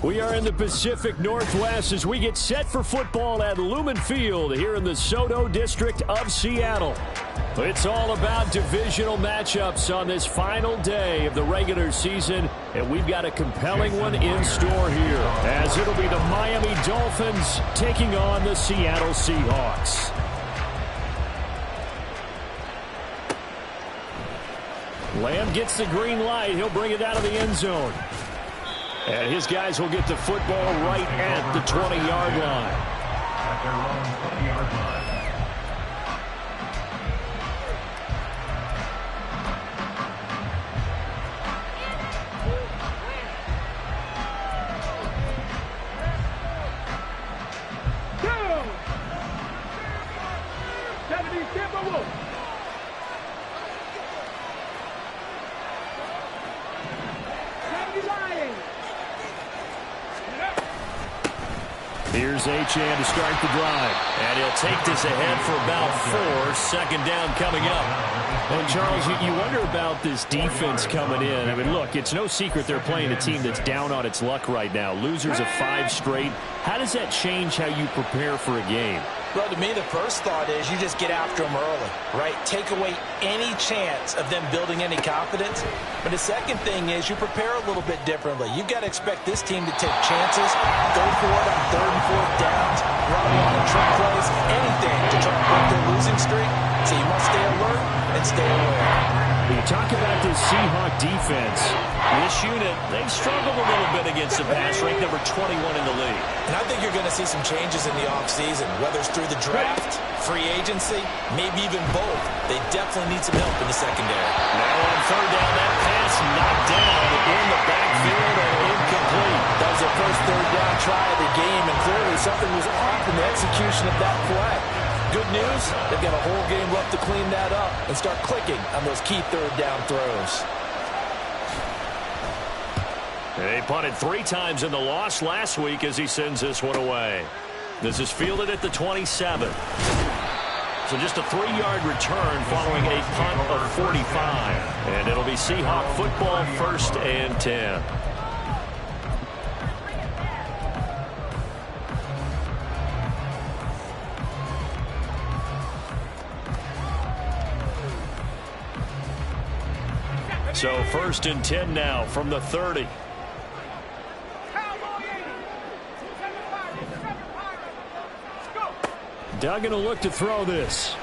We are in the Pacific Northwest as we get set for football at Lumen Field here in the Soto District of Seattle. It's all about divisional matchups on this final day of the regular season, and we've got a compelling one in store here, as it'll be the Miami Dolphins taking on the Seattle Seahawks. Lamb gets the green light. He'll bring it out of the end zone. And his guys will get the football right at the 20-yard line. At their own 20-yard line. Here's Achane to start the drive. And he'll take this ahead for about 4. Second down coming up. Well, Charles, you wonder about this defense coming in. I mean, look, it's no secret they're playing a team that's down on its luck right now. Losers of 5 straight. How does that change how you prepare for a game? Well, to me, the first thought is you just get after them early, right? Take away any chance of them building any confidence. But the second thing is you prepare a little bit differently. You've got to expect this team to take chances, go for it on 3rd and 4th downs, run a lot of trick plays, anything to try to break their losing streak. So you must stay alert and stay aware. When you talk about this Seahawk defense, this unit, they've struggled a little bit against the pass, ranked number 21 in the league. And I think you're going to see some changes in the offseason, whether it's through the draft, free agency, maybe even both. They definitely need some help in the secondary. Now on 3rd down, that pass knocked down in the backfield and incomplete. That was their first 3rd down try of the game, and clearly something was off in the execution of that play. Good news, they've got a whole game left to clean that up and start clicking on those key 3rd down throws. They punted 3 times in the loss last week as he sends this one away. This is fielded at the 27. So just a 3-yard return following a punt of 45. And it'll be Seahawk football, 1st and 10. So 1st and 10 now from the 30. Duggan will look to throw this.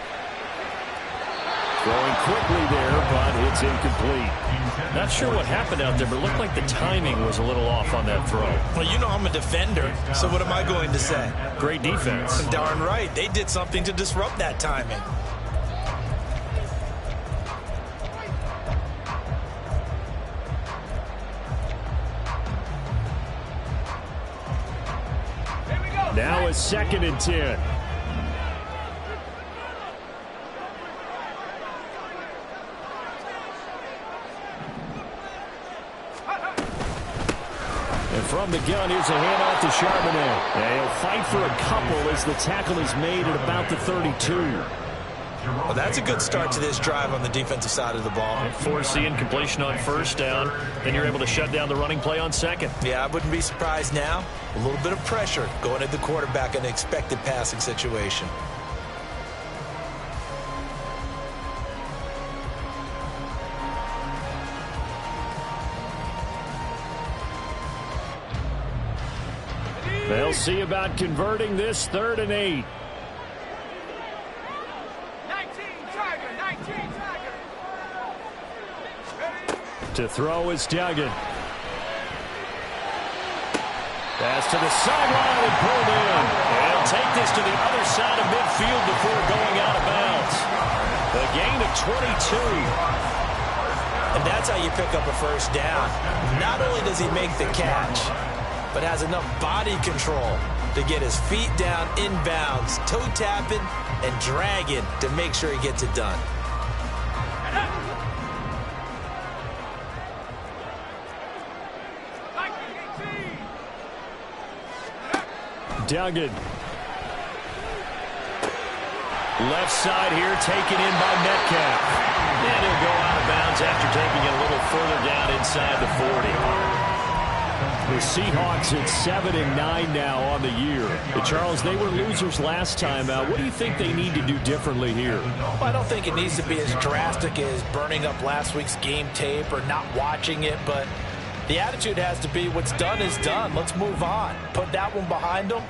Throwing quickly there, but it's incomplete. Not sure what happened out there, but it looked like the timing was a little off on that throw. Well, you know I'm a defender, so what am I going to say? Great defense. Darn right. They did something to disrupt that timing. Now it's 2nd and 10. And from the gun, here's a handoff to Charbonnet. And he'll fight for a couple as the tackle is made at about the 32. Well, that's a good start to this drive on the defensive side of the ball. Force the incompletion on 1st down. Then you're able to shut down the running play on 2nd. Yeah, I wouldn't be surprised now. A little bit of pressure going at the quarterback in an expected passing situation. They'll see about converting this 3rd and 8. To throw is Duggan. Pass to the sideline and pulled in. And he'll take this to the other side of midfield before going out of bounds. A gain of 22. And that's how you pick up a 1st down. Not only does he make the catch, but has enough body control to get his feet down inbounds, toe tapping and dragging to make sure he gets it done. Duggan. Left side here taken in by Metcalf. And he'll go out of bounds after taking it a little further down inside the 40. The Seahawks at 7-9 now on the year. Charles, they were losers last time out. What do you think they need to do differently here? Well, I don't think it needs to be as drastic as burning up last week's game tape or not watching it, but the attitude has to be what's done is done. Let's move on. Put that one behind them,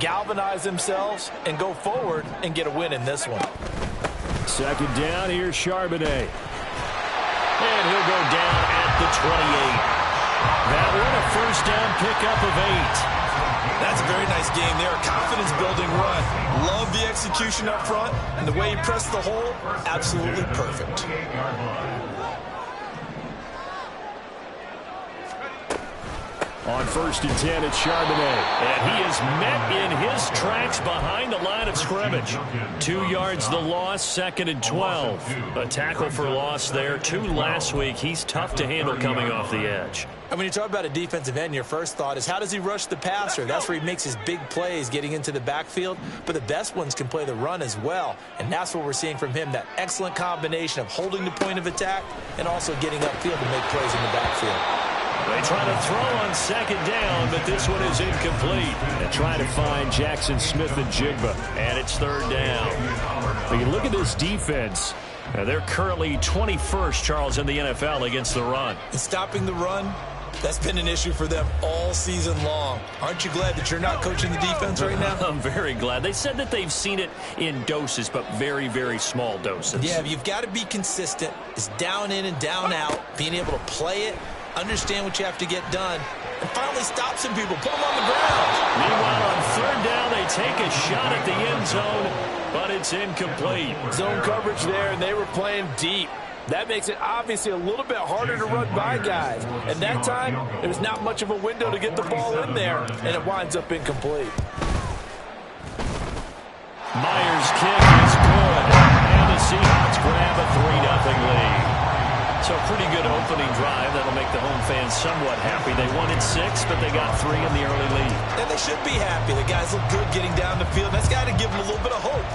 galvanize themselves, and go forward and get a win in this one. Second down, here's Charbonnet. And he'll go down at the 28. That one a first down pickup of 8. That's a very nice game there. Confidence-building run. Love the execution up front, and the way he pressed the hole, absolutely perfect. On 1st and 10, it's Charbonnet. And he is met in his tracks behind the line of scrimmage. 2 yards the loss, 2nd and 12. A tackle for loss there. 2 last week. He's tough to handle coming off the edge. And when you talk about a defensive end, your first thought is how does he rush the passer? That's where he makes his big plays getting into the backfield. But the best ones can play the run as well. And that's what we're seeing from him, that excellent combination of holding the point of attack and also getting upfield to make plays in the backfield. They try to throw on 2nd down, but this one is incomplete. And trying to find Jackson Smith and Jigba. And it's 3rd down. But you look at this defense. They're currently 21st, Charles, in the NFL against the run. And stopping the run, that's been an issue for them all season long. Aren't you glad that you're not coaching the defense right now? I'm very glad. They said that they've seen it in doses, but very, very small doses. Yeah, you've got to be consistent. It's down in and down out, being able to play it, understand what you have to get done, and finally stop some people, put them on the ground. Meanwhile, on 3rd down, they take a shot at the end zone, but it's incomplete. Zone coverage there, and they were playing deep. That makes it obviously a little bit harder to run by guys. And that time, there was not much of a window to get the ball in there, and it winds up incomplete. Myers' kick is good, and the Seahawks grab a 3-0 lead. So a pretty good opening drive. That'll make the home fans somewhat happy. They wanted 6, but they got 3 in the early lead. And they should be happy. The guys look good getting down the field. That's got to give them a little bit of hope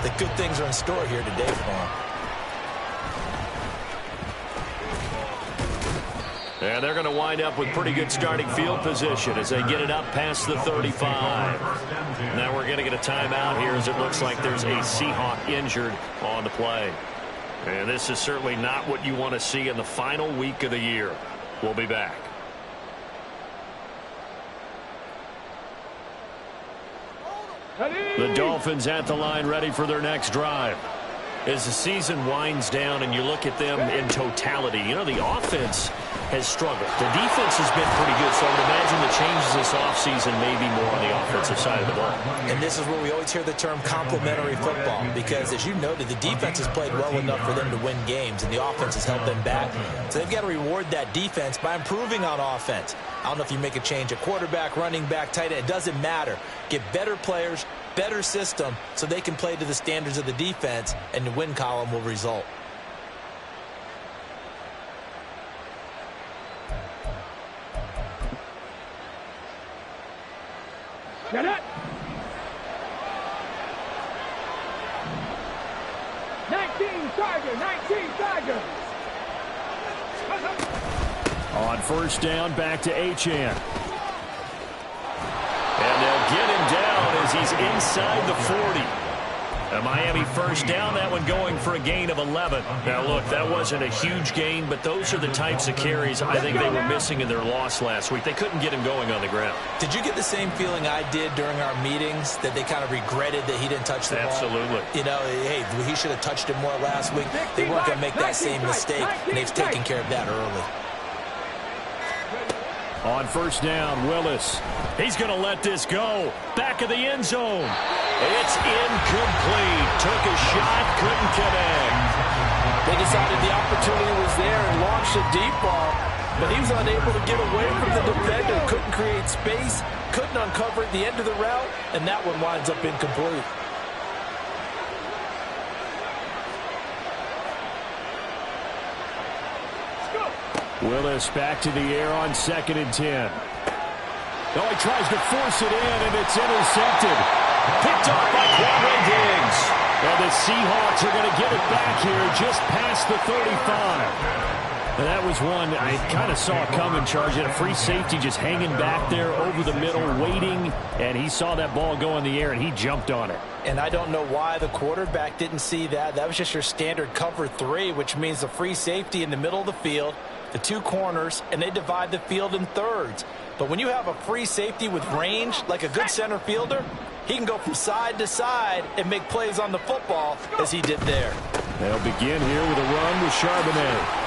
that good things are in store here today for them. And they're going to wind up with pretty good starting field position as they get it up past the 35. Now we're going to get a timeout here as it looks like there's a Seahawk injured on the play. And this is certainly not what you want to see in the final week of the year. We'll be back. The Dolphins at the line ready for their next drive. As the season winds down and you look at them in totality, you know, the offense has struggled. The defense has been pretty good, so I would imagine the changes this offseason may be more on the offensive side of the ball. And this is where we always hear the term complementary football, because as you noted, the defense has played well enough for them to win games, and the offense has held them back. So they've got to reward that defense by improving on offense. I don't know if you make a change at quarterback, running back, tight end. It doesn't matter. Get better players, better system, so they can play to the standards of the defense, and the win column will result. Get it! 19 Tiger! On 1st down, back to Achane. And they'll get him down as he's inside the 40. A Miami 1st down, that one going for a gain of 11. Now, look, that wasn't a huge gain, but those are the types of carries I think they were missing in their loss last week. They couldn't get him going on the ground. Did you get the same feeling I did during our meetings, that they kind of regretted that he didn't touch the ball? Absolutely. You know, hey, he should have touched it more last week. They weren't going to make that same mistake, and they've taken care of that early. On 1st down, Willis. He's going to let this go. Back of the end zone. It's incomplete. Took a shot, couldn't connect. They decided the opportunity was there and launched a deep ball, but he was unable to get away from the defender. Couldn't create space, couldn't uncover at the end of the route, and that one winds up incomplete. Willis back to the air on 2nd and 10. Oh, he tries to force it in, and it's intercepted. Picked off by Quandre Diggs. And the Seahawks are going to get it back here just past the 35. And that was one I kind of saw coming, Charge. Had a free safety just hanging back there over the middle, waiting, and he saw that ball go in the air, and he jumped on it. And I don't know why the quarterback didn't see that. That was just your standard cover 3, which means a free safety in the middle of the field, the 2 corners, and they divide the field in thirds. But when you have a free safety with range, like a good center fielder, he can go from side to side and make plays on the football as he did there. They'll begin here with a run with Charbonnet.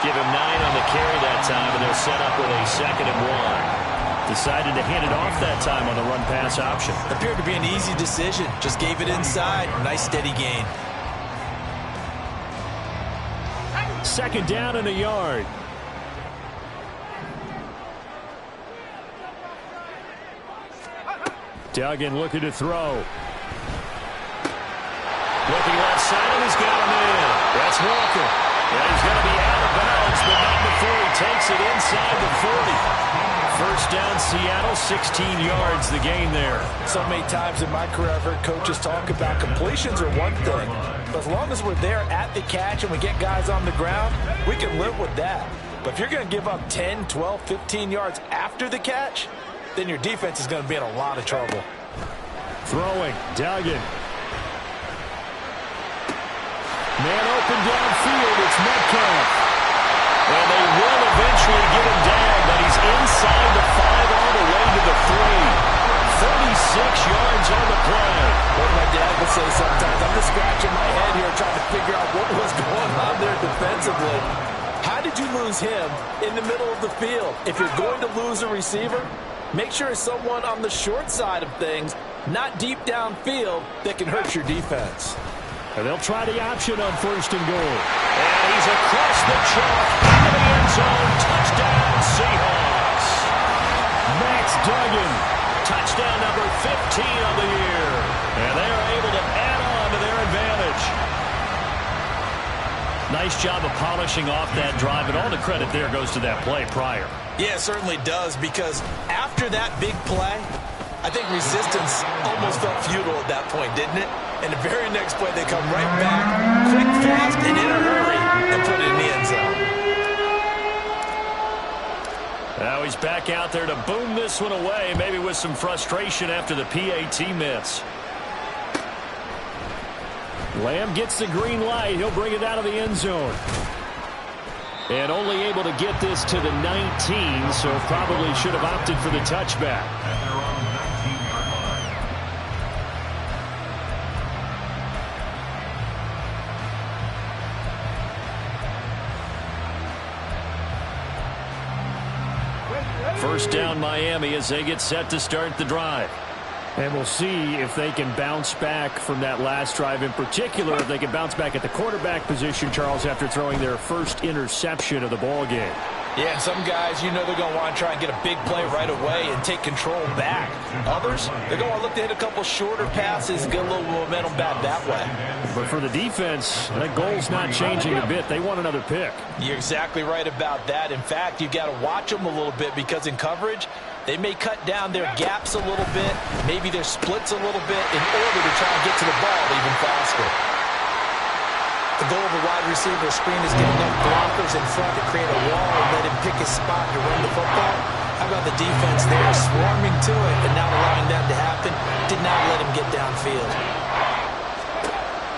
Give him 9 on the carry that time, and they'll set up with a 2nd and 1. Decided to hand it off that time on the run-pass option. Appeared to be an easy decision. Just gave it inside. Nice steady gain. 2nd down and a yard. Duggan looking to throw. Looking left side, and he's got him in. That's Walker. And he's going to be out of bounds, but not before he takes it inside the 40. 1st down, Seattle, 16 yards, the gain there. So many times in my career, I've heard coaches talk about completions are one thing. But as long as we're there at the catch and we get guys on the ground, we can live with that. But if you're going to give up 10, 12, 15 yards after the catch, then your defense is going to be in a lot of trouble. Throwing, Duggan. Man open downfield, it's Metcalf. And they will eventually get him down, but he's inside the 5 all the way to the 3. 36 yards on the play. What my dad would say sometimes, I'm just scratching my head here trying to figure out what was going on there defensively. How did you lose him in the middle of the field? If you're going to lose a receiver, make sure it's someone on the short side of things, not deep downfield, that can hurt your defense. And they'll try the option on 1st and goal. And he's across the chalk, into the end zone. Touchdown, Seahawks. Max Duggan. Touchdown number 15 of the year. And they are able to add on to their advantage. Nice job of polishing off that drive, and all the credit there goes to that play prior. Yeah, it certainly does, because after that big play, I think resistance almost felt futile at that point, didn't it? And the very next play, they come right back, quick, fast, and in a hurry, and put it in the end zone. Now he's back out there to boom this one away, maybe with some frustration after the PAT miss. Lamb gets the green light. He'll bring it out of the end zone. And only able to get this to the 19, so probably should have opted for the touchback. First down, Miami, as they get set to start the drive. And we'll see if they can bounce back from that last drive, in particular, if they can bounce back at the quarterback position, Charles, after throwing their first interception of the ball game. Yeah, some guys, you know they're going to want to try and get a big play right away and take control back. Others, they're going to look to hit a couple shorter passes and get a little momentum back that way. But for the defense, that goal's not changing a bit. They want another pick. You're exactly right about that. In fact, you've got to watch them a little bit, because in coverage, they may cut down their gaps a little bit, maybe their splits a little bit, in order to try and get to the ball even faster. The goal of a wide receiver screen is getting enough blockers in front to create a wall and let him pick his spot to run the football. How about the defense there, swarming to it and not allowing that to happen? Did not let him get downfield.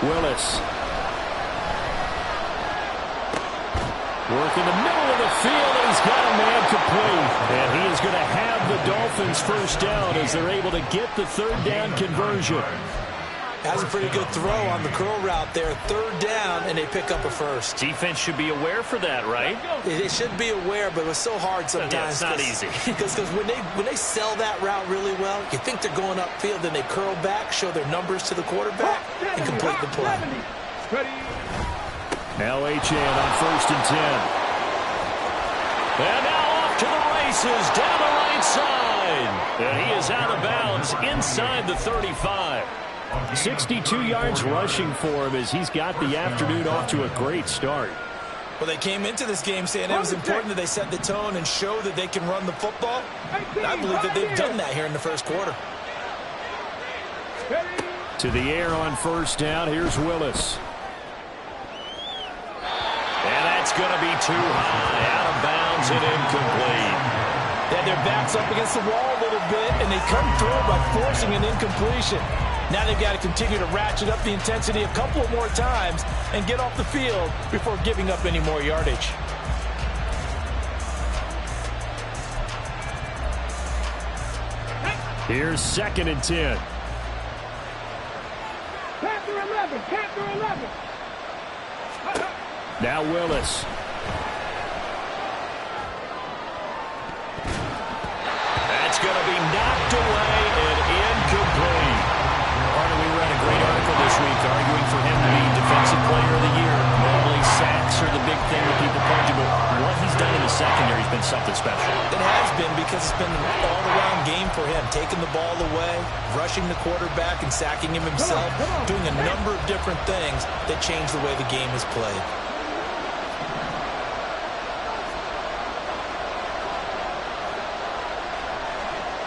Willis. Work in the middle of the field, and he's got a man complete. And he is going to have the Dolphins first down as they're able to get the 3rd down conversion. That's a pretty good throw on the curl route there. 3rd down, and they pick up a first. Defense should be aware for that, right? They should be aware, but it was so hard sometimes. Yeah, it's not easy. Because when they sell that route really well, you think they're going upfield, then they curl back, show their numbers to the quarterback, and complete the play. Now H.A. on 1st and 10. And now off to the races, down the right side. And he is out of bounds inside the 35. 62 yards rushing for him as he's got the afternoon off to a great start. Well, they came into this game saying it was important that they set the tone and show that they can run the football. And I believe that they've done that here in the first quarter. To the air on 1st down. Here's Willis. That's going to be too high, out of bounds and incomplete. They had their backs up against the wall a little bit, and they come through by forcing an incompletion. Now they've got to continue to ratchet up the intensity a couple of more times and get off the field before giving up any more yardage. Here's 2nd and 10. Capture 11, capture 11. Now Willis. That's going to be knocked away and incomplete. Carter, we read a great article this week arguing for him to be Defensive Player of the Year. Normally sacks are the big thing that people point to, but what he's done in the secondary has been something special. It has been, because it's been an all-around game for him, taking the ball away, rushing the quarterback and sacking him himself, doing a number of different things that change the way the game is played.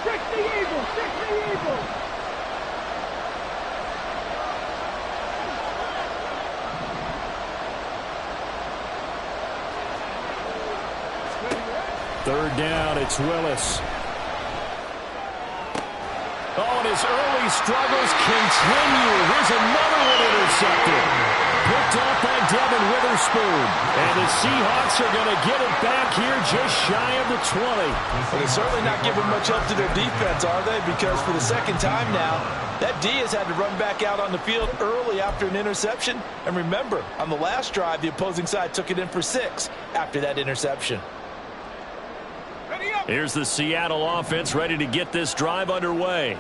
Trick the Eagle, trick the Eagle. Third down, it's Willis. Oh, and his early struggles continue. Here's another one intercepted. Picked off by Devin Witherspoon. And the Seahawks are going to get it back here just shy of the 20. Well, they're certainly not giving much up to their defense, are they? Because for the second time now, that D has had to run back out on the field early after an interception. And remember, on the last drive, the opposing side took it in for 6 after that interception. Here's the Seattle offense ready to get this drive underway.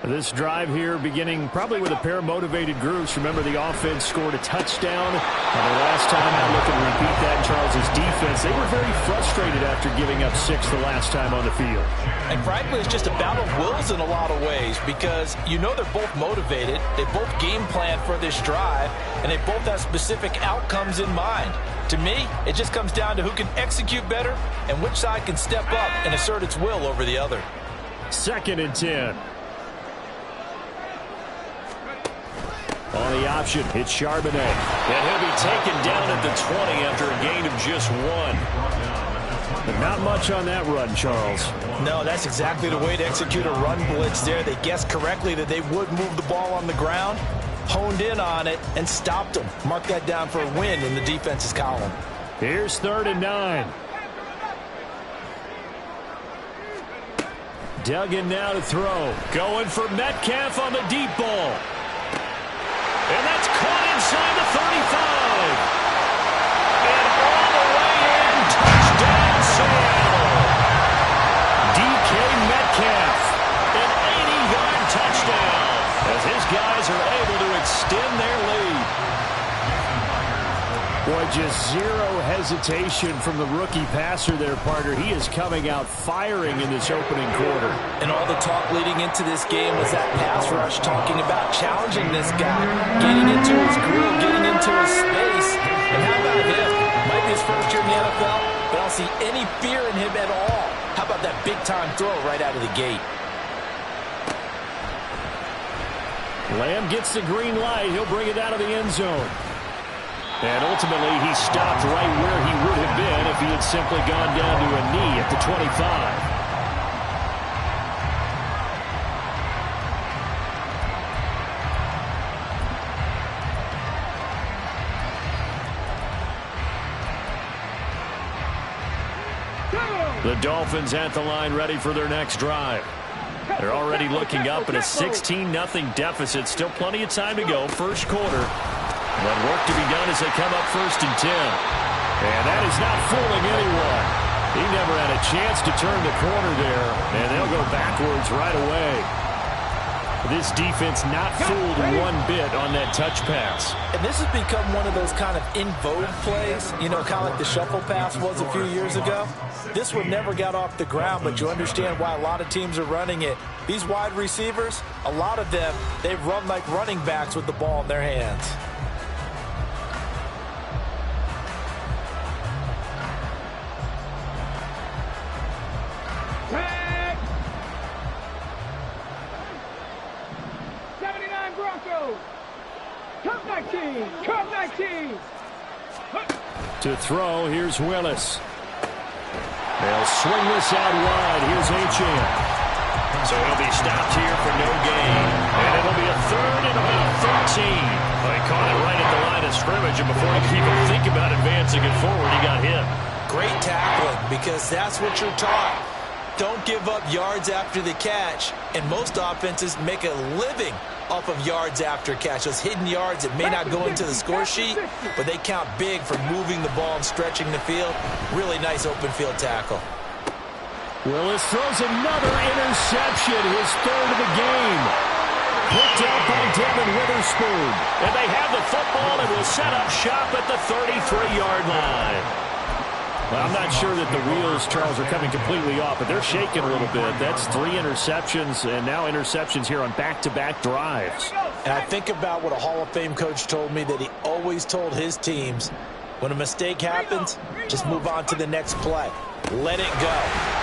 This drive here beginning probably with a pair of motivated groups. Remember, the offense scored a touchdown. And the last time out, looking to repeat that in Charles' defense. They were very frustrated after giving up 6 the last time on the field. And frankly, it's just a battle of wills in a lot of ways, because you know they're both motivated. They both game plan for this drive, and they both have specific outcomes in mind. To me, it just comes down to who can execute better and which side can step up and assert its will over the other. 2nd and 10. On the option, it's Charbonnet. And he'll be taken down at the 20 after a gain of just 1. But not much on that run, Charles. No, that's exactly the way to execute a run blitz there. They guessed correctly that they would move the ball on the ground, honed in on it, and stopped them. Mark that down for a win in the defense's column. Here's 3rd and 9. Duggan now to throw. Going for Metcalf on the deep ball. And that's caught inside the 35. And all the way in, touchdown Seattle. DK Metcalf. An 80-yard touchdown as his guys are able to extend their lead. Boy, just zero hesitation from the rookie passer there, partner. He is coming out firing in this opening quarter. And all the talk leading into this game was that pass rush, talking about challenging this guy, getting into his groove, getting into his space. And how about him? Might be his first year in the NFL, but I don't see any fear in him at all. How about that big-time throw right out of the gate? Lamb gets the green light. He'll bring it out of the end zone. And ultimately, he stopped right where he would have been if he had simply gone down to a knee at the 25. The Dolphins at the line ready for their next drive. They're already looking up at a 16-0 deficit. Still plenty of time to go. First quarter. But work to be done as they come up 1st and 10. And that is not fooling anyone. He never had a chance to turn the corner there. And they'll go backwards right away. This defense not fooled one bit on that touch pass. And this has become one of those kind of in vogue plays, you know, kind of like the shuffle pass was a few years ago. This one never got off the ground, but you understand why a lot of teams are running it. These wide receivers, a lot of them, they run like running backs with the ball in their hands. Tag! 79 Broncos! Come 19! Come 19! To throw, here's Willis. They'll swing this out wide. Here's Achane. So he'll be stopped here for no gain. And it'll be a third and about 13. Well, he caught it right at the line of scrimmage, and before he could even think about advancing it forward, he got hit. Great tackling, because that's what you're taught. Don't give up yards after the catch. And most offenses make a living off of yards after catch. Those hidden yards that may not go into the score sheet, but they count big for moving the ball and stretching the field. Really nice open field tackle. Willis throws another interception, his third of the game. Picked up by Devin Witherspoon. And they have the football and will set up shop at the 33-yard line. Well, I'm not sure that the wheels, Charles, are coming completely off, but they're shaking a little bit. That's 3 interceptions, and now interceptions here on back-to-back drives. And I think about what a Hall of Fame coach told me, that he always told his teams, when a mistake happens, just move on to the next play. Let it go.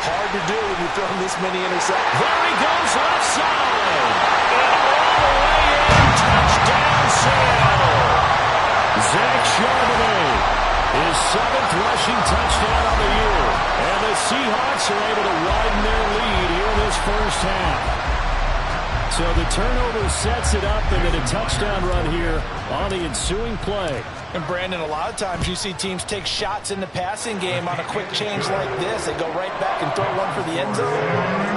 Hard to do when you're throwing this many interceptions. There he goes, left side. And all the way in, touchdown Seattle. Zach Charbonnet, his 7th rushing touchdown on the year. And the Seahawks are able to widen their lead here in this first half. So the turnover sets it up, and then a touchdown run here on the ensuing play. And Brandon, a lot of times you see teams take shots in the passing game on a quick change like this. They go right back and throw one for the end zone.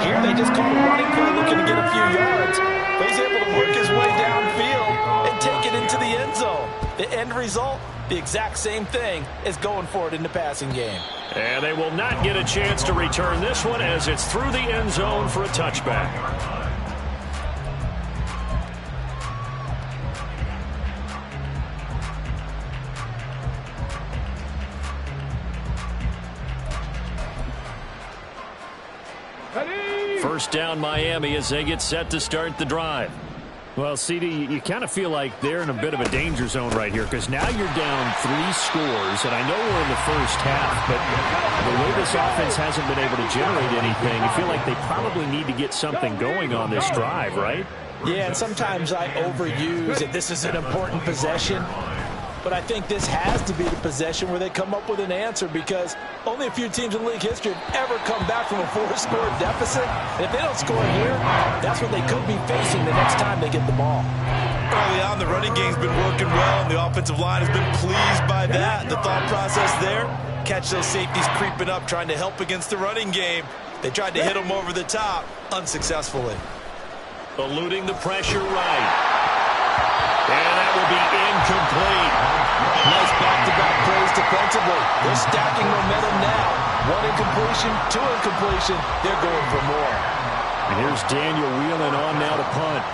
Here they just call a running play looking to get a few yards. But he's able to work his way downfield and take it into the end zone. The end result, the exact same thing as going for it in the passing game. And they will not get a chance to return this one, as it's through the end zone for a touchback. First down Miami as they get set to start the drive. Well, CD, you kind of feel like they're in a bit of a danger zone right here, because now you're down 3 scores, and I know we're in the first half, but the way this offense hasn't been able to generate anything, you feel like they probably need to get something going on this drive, right? Yeah, and sometimes I overuse that this is an important possession. But I think this has to be the possession where they come up with an answer, because only a few teams in league history have ever come back from a 4-score deficit. And if they don't score here, that's what they could be facing the next time they get the ball. Early on, the running game's been working well, and the offensive line has been pleased by that. The thought process there, catch those safeties creeping up, trying to help against the running game. They tried to hit them over the top, unsuccessfully. Eluding the pressure right. And that will be incomplete. Nice back-to-back plays defensively. They're stacking momentum now. 1 incompletion, 2 incompletion. They're going for more. And here's Daniel Whelan on now to punt.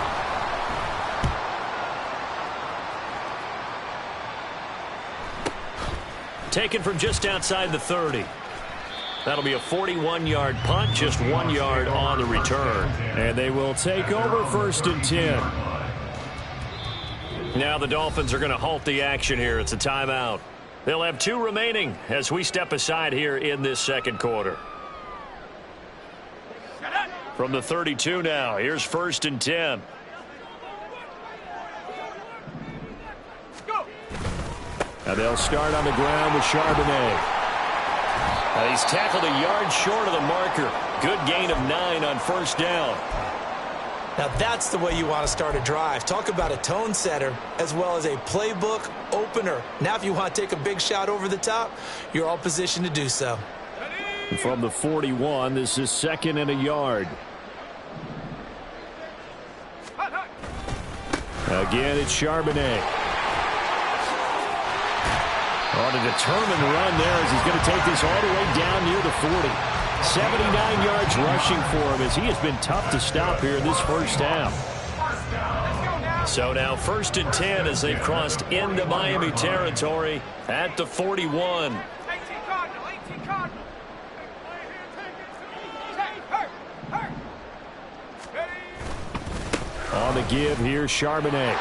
Taken from just outside the 30. That'll be a 41-yard punt, just 1 yard on the return. And they will take over 1st and 10. Now the Dolphins are going to halt the action here. It's a timeout. They'll have 2 remaining as we step aside here in this second quarter. From the 32 now, here's 1st and 10. Now they'll start on the ground with Charbonnet. He's tackled a yard short of the marker. Good gain of 9 on 1st down. Now that's the way you want to start a drive. Talk about a tone setter as well as a playbook opener. Now if you want to take a big shot over the top, you're all positioned to do so. From the 41, this is 2nd and a yard. Again, it's Charbonnet. On a determined run there as he's going to take this all the way down near the 40. 79 yards rushing for him as he has been tough to stop here in this first half. So now 1st and 10 as they've crossed into Miami territory at the 41. On the give here, Charbonnet.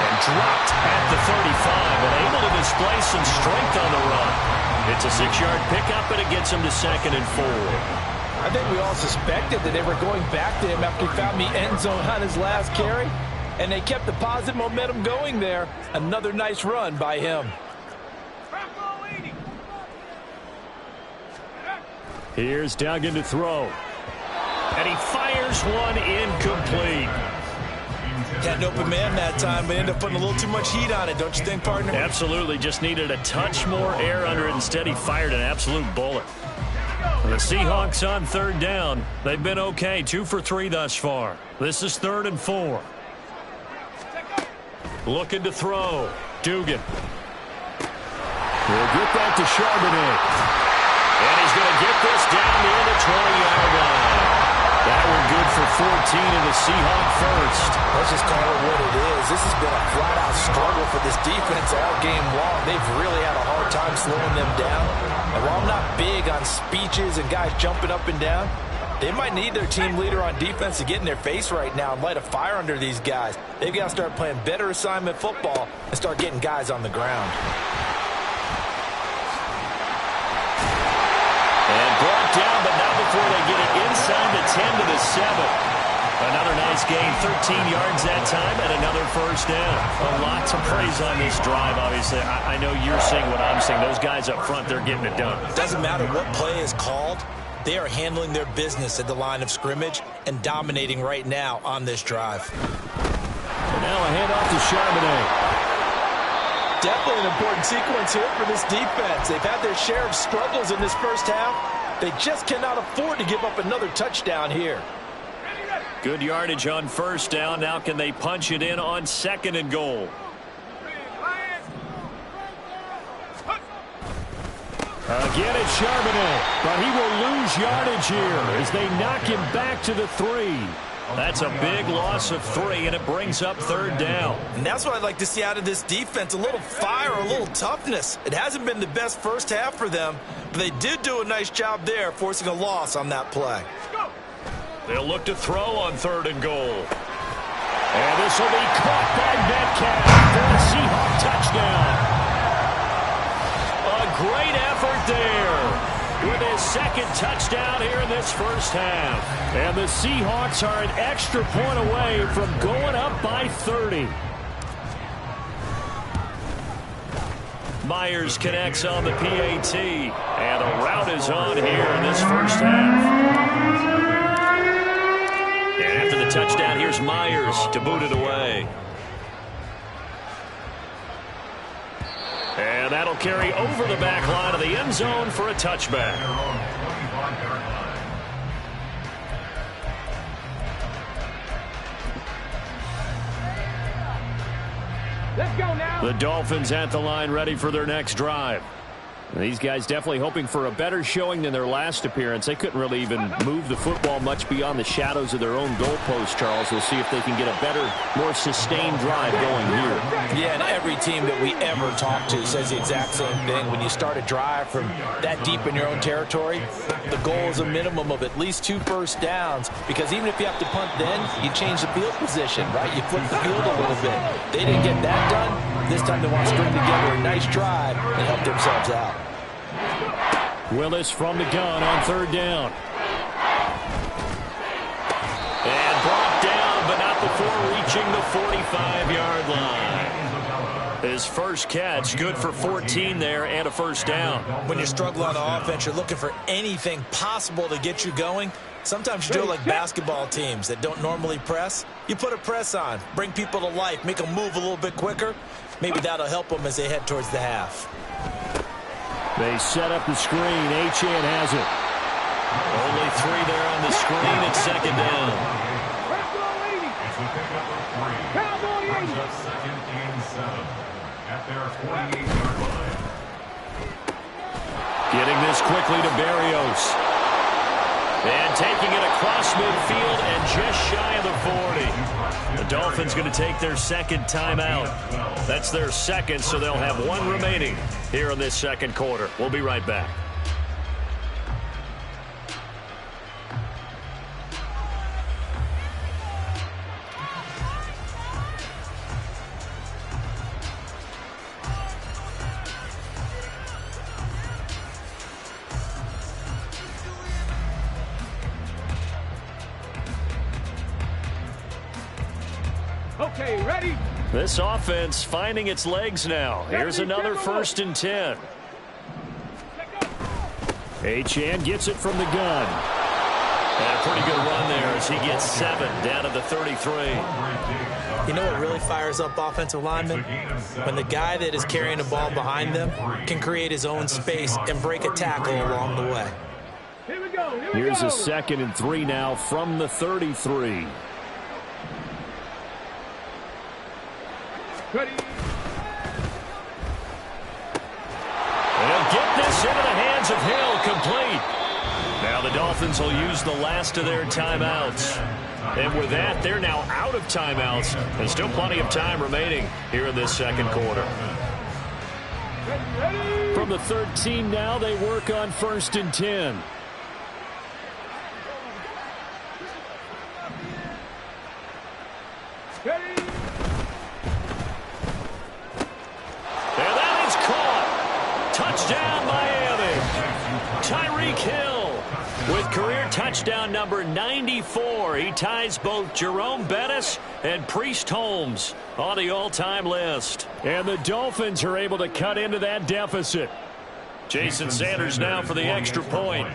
And dropped at the 35 and able to display some strength on the run. It's a 6-yard pickup, and it gets him to 2nd and 4. I think we all suspected that they were going back to him after he found the end zone on his last carry. And they kept the positive momentum going there. Another nice run by him. Here's Duggan to throw. And he fires one incomplete. Had an open man that time, but ended up putting a little too much heat on it, don't you think, partner? Absolutely, just needed a touch more air under it. Instead, he fired an absolute bullet. The Seahawks on third down. They've been okay, 2 for 3 thus far. This is 3rd and 4. Looking to throw. Dugan. We'll get that to Charbonnet. And he's going to get this down near the 20-yard line. That one good for 14 in the Seahawk first. Let's just call it what it is. This has been a flat-out struggle for this defense all game long. They've really had a hard time slowing them down. And while I'm not big on speeches and guys jumping up and down, they might need their team leader on defense to get in their face right now and light a fire under these guys. They've got to start playing better assignment football and start getting guys on the ground. And brought down, but not before they get it inside the 10 to the 7. Another nice gain, 13 yards that time, and another first down. A lot to praise on this drive, obviously. I know you're seeing what I'm seeing. Those guys up front, they're getting it done. Doesn't matter what play is called. They are handling their business at the line of scrimmage and dominating right now on this drive. And now a handoff to Charbonnet. Definitely an important sequence here for this defense. They've had their share of struggles in this first half. They just cannot afford to give up another touchdown here. Good yardage on first down. Now can they punch it in on 2nd and goal? Again it's Charbonnet, but he will lose yardage here as they knock him back to the 3. That's a big loss of 3, and it brings up 3rd down. And that's what I'd like to see out of this defense, a little fire, a little toughness. It hasn't been the best first half for them, but they did do a nice job there, forcing a loss on that play. They'll look to throw on 3rd and goal. And this will be caught by Metcalf for a Seahawk touchdown. A great effort there with his 2nd touchdown here in this first half. And the Seahawks are an extra point away from going up by 30. Myers connects on the PAT, and a route is on here in this first half. And after the touchdown, here's Myers to boot it away. And that'll carry over the back line of the end zone for a touchback. Let's go now. The Dolphins at the line ready for their next drive. And these guys definitely hoping for a better showing than their last appearance. They couldn't really even move the football much beyond the shadows of their own goalpost, Charles. We'll see if they can get a better, more sustained drive going here. Yeah, and every team that we ever talk to says the exact same thing. When you start a drive from that deep in your own territory, the goal is a minimum of at least 2 first downs, because even if you have to punt then, you change the field position, right? You flip the field a little bit. They didn't get that done. This time they want to string together a nice drive and help themselves out. Willis from the gun on 3rd down. And brought down, but not before reaching the 45-yard line. His first catch, good for 14 there and a first down. When you struggle on offense, you're looking for anything possible to get you going. Sometimes you do it like basketball teams that don't normally press. You put a press on, bring people to life, make them move a little bit quicker. Maybe that'll help them as they head towards the half. They set up the screen. Achane has it. Only 3 there on the screen at 2nd down. Cowboy 80. Just 2nd and 7 at their 48-yard line. Getting this quickly to Berrios. And taking it across midfield and just shy of the 40. The Dolphins going to take their 2nd timeout. That's their 2nd, so they'll have 1 remaining here in this 2nd quarter. We'll be right back. Okay, ready? This offense finding its legs now. Here's another 1st and 10. Achane gets it from the gun. And a pretty good run there as he gets 7 down to the 33. You know what really fires up offensive linemen? When the guy that is carrying the ball behind them can create his own space and break a tackle along the way. Here we go. Here's a 2nd and 3 now from the 33. Ready? They'll get this into the hands of Hill, complete. Now the Dolphins will use the last of their timeouts. And with that, they're now out of timeouts. There's still plenty of time remaining here in this 2nd quarter. From the 13 now, they work on 1st and 10. Ready? And that is caught. Touchdown, Miami. Tyreek Hill with career touchdown number 94. He ties both Jerome Bettis and Priest Holmes on the all-time list. And the Dolphins are able to cut into that deficit. Jason Sanders now for the extra point.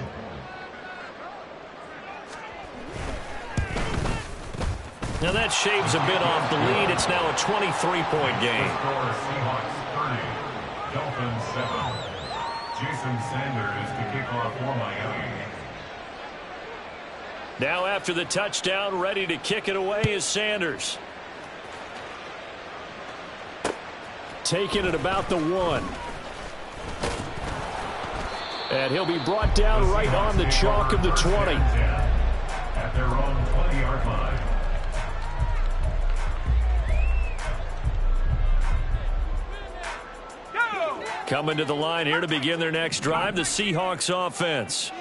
Now that shaves a bit off the lead. It's now a 23-point game. Seahawks 30, Dolphins 7. Jason Sanders to kick off for Miami. Now after the touchdown, ready to kick it away is Sanders. Taking it about the 1. And he'll be brought down right on the chalk of the 20. At their own 20-yard line. Coming to the line here to begin their next drive, the Seahawks offense.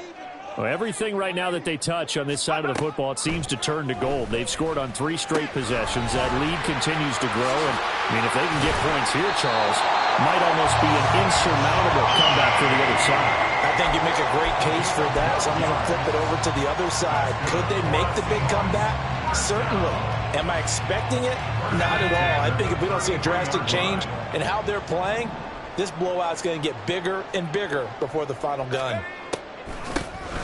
Well, everything right now that they touch on this side of the football, it seems to turn to gold. They've scored on 3 straight possessions. That lead continues to grow. And, I mean, if they can get points here, Charles, might almost be an insurmountable comeback for the other side. I think you make a great case for that, so I'm going to flip it over to the other side. Could they make the big comeback? Certainly. Am I expecting it? Not at all. I think if we don't see a drastic change in how they're playing, this blowout's going to get bigger and bigger before the final gun.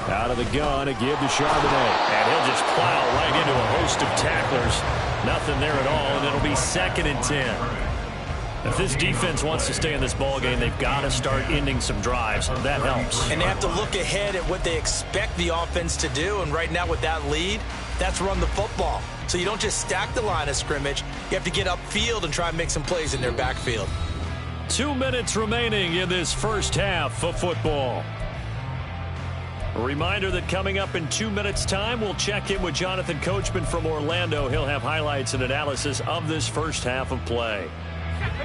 Out of the gun, a give to Charbonnet. And he'll just plow right into a host of tacklers. Nothing there at all, and it'll be 2nd and 10. If this defense wants to stay in this ballgame, they've got to start ending some drives. That helps. And they have to look ahead at what they expect the offense to do. And right now with that lead, that's run the football. So you don't just stack the line of scrimmage. You have to get upfield and try and make some plays in their backfield. 2 minutes remaining in this first half of football. A reminder that coming up in 2 minutes' time, we'll check in with Jonathan Coachman from Orlando. He'll have highlights and analysis of this first half of play.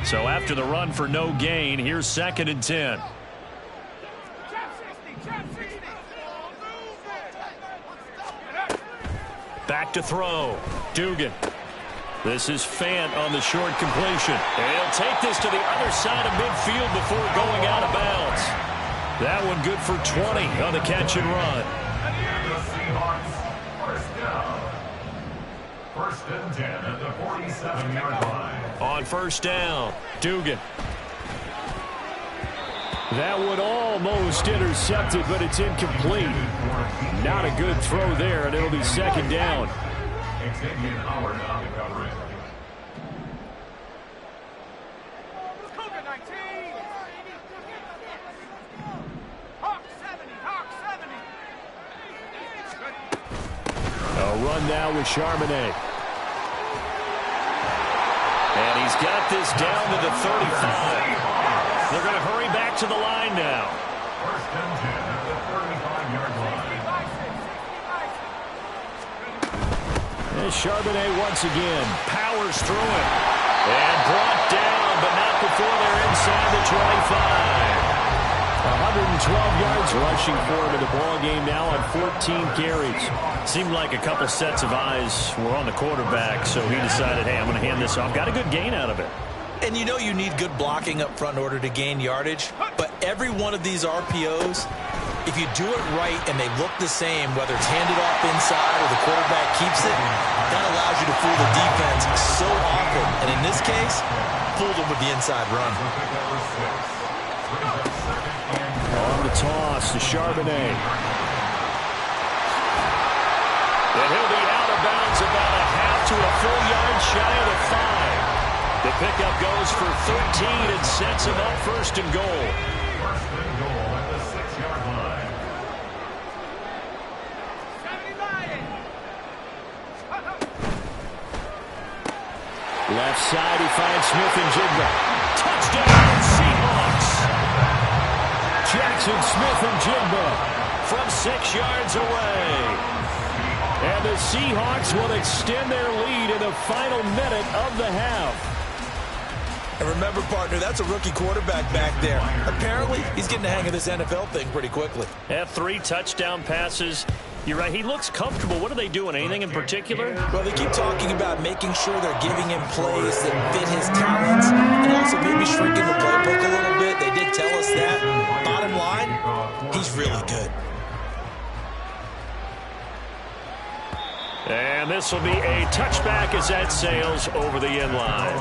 So after the run for no gain, here's 2nd and 10. Back to throw. Dugan. This is Fant on the short completion. And he'll take this to the other side of midfield before going out of bounds. That one good for 20 on the catch and run. The Seahawks, first down. 1st and 10 at the 47-yard line. On 1st down, Dugan. That one almost intercepted, but it's incomplete. Not a good throw there, and it'll be 2nd down. Xavier Howard on the coverage. A run now with Charbonnet. And he's got this down to the 35. They're going to hurry back to the line now. 1st and 10 at the 35-yard line. And Charbonnet once again powers through it. And brought down, but not before they're inside the 25. 112 yards rushing for him in the ball game now on 14 carries. Seemed like a couple sets of eyes were on the quarterback, so he decided, hey, I'm going to hand this off. Got a good gain out of it. And you know you need good blocking up front in order to gain yardage, but every one of these RPOs If you do it right and they look the same, whether it's handed off inside or the quarterback keeps it, that allows you to fool the defense so often. And in this case, fooled them with the inside run. On the toss to Charbonnet. And he'll be out of bounds about a half to a full yard shy of the 5. The pickup goes for 13 and sets him up first and goal. First and goal at the 6-yard line. Left side, he finds Smith and Jigba. Touchdown, Seahawks! Jackson Smith and Jigba from 6 yards away. And the Seahawks will extend their lead in the final minute of the half. And remember, partner, that's a rookie quarterback back there. Apparently, he's getting the hang of this NFL thing pretty quickly. Have 3 touchdown passes. You're right, he looks comfortable. What are they doing? Anything in particular? Well, they keep talking about making sure they're giving him plays that fit his talents and also maybe shrinking the playbook a little bit. They did tell us that. Bottom line, he's really good. And this will be a touchback as that sails over the end line.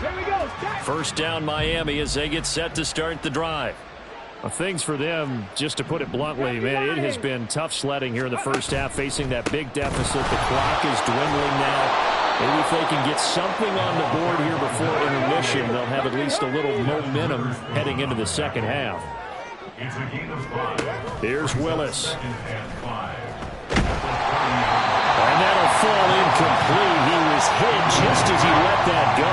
Here we go. First down Miami as they get set to start the drive. Well, things for them, just to put it bluntly, man, it has been tough sledding here in the first half, facing that big deficit. The clock is dwindling now. Maybe if they can get something on the board here before intermission, they'll have at least a little momentum heading into the second half. It's a gain of 5. Here's Willis. And 5. And that'll fall incomplete. He was hit just as he let that go.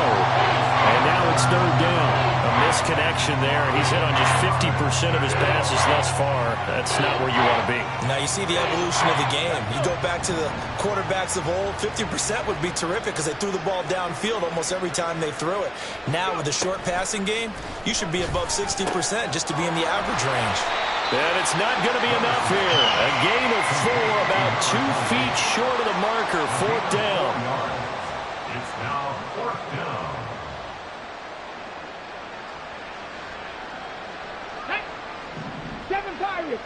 And now it's third down. A misconnection there. He's hit on just 50% of his passes thus far. That's not where you want to be. Now you see the evolution of the game. You go back to the quarterbacks of old, 50% would be terrific because they threw the ball downfield almost every time they threw it. Now with the short passing game, you should be above 60% just to be in the average range. And it's not going to be enough here. A gain of 4, about 2 feet short of the marker. Fourth down. It's now 4th down.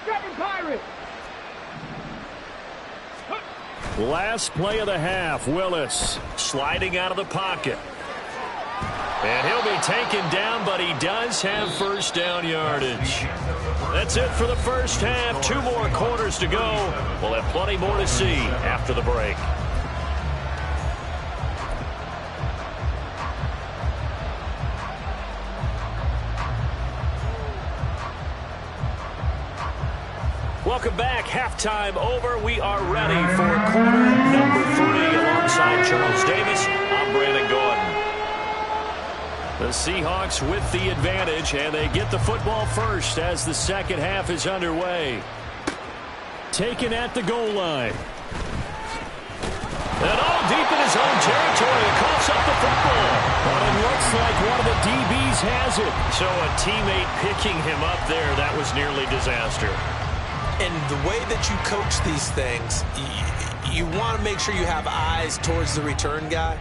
Seven Pirates! Last play of the half. Willis sliding out of the pocket. And he'll be taken down, but he does have first down yardage. That's it for the first half. 2 more quarters to go. We'll have plenty more to see after the break. Welcome back. Halftime over. We are ready for quarter number 3. Alongside Charles Davis, I'm Brandon Gordon. The Seahawks with the advantage, and they get the football first as the second half is underway. Taken at the goal line. And all deep in his own territory, it coughs up the football. But it looks like one of the DBs has it. So a teammate picking him up there, that was nearly disaster. And the way that you coach these things, you want to make sure you have eyes towards the return guy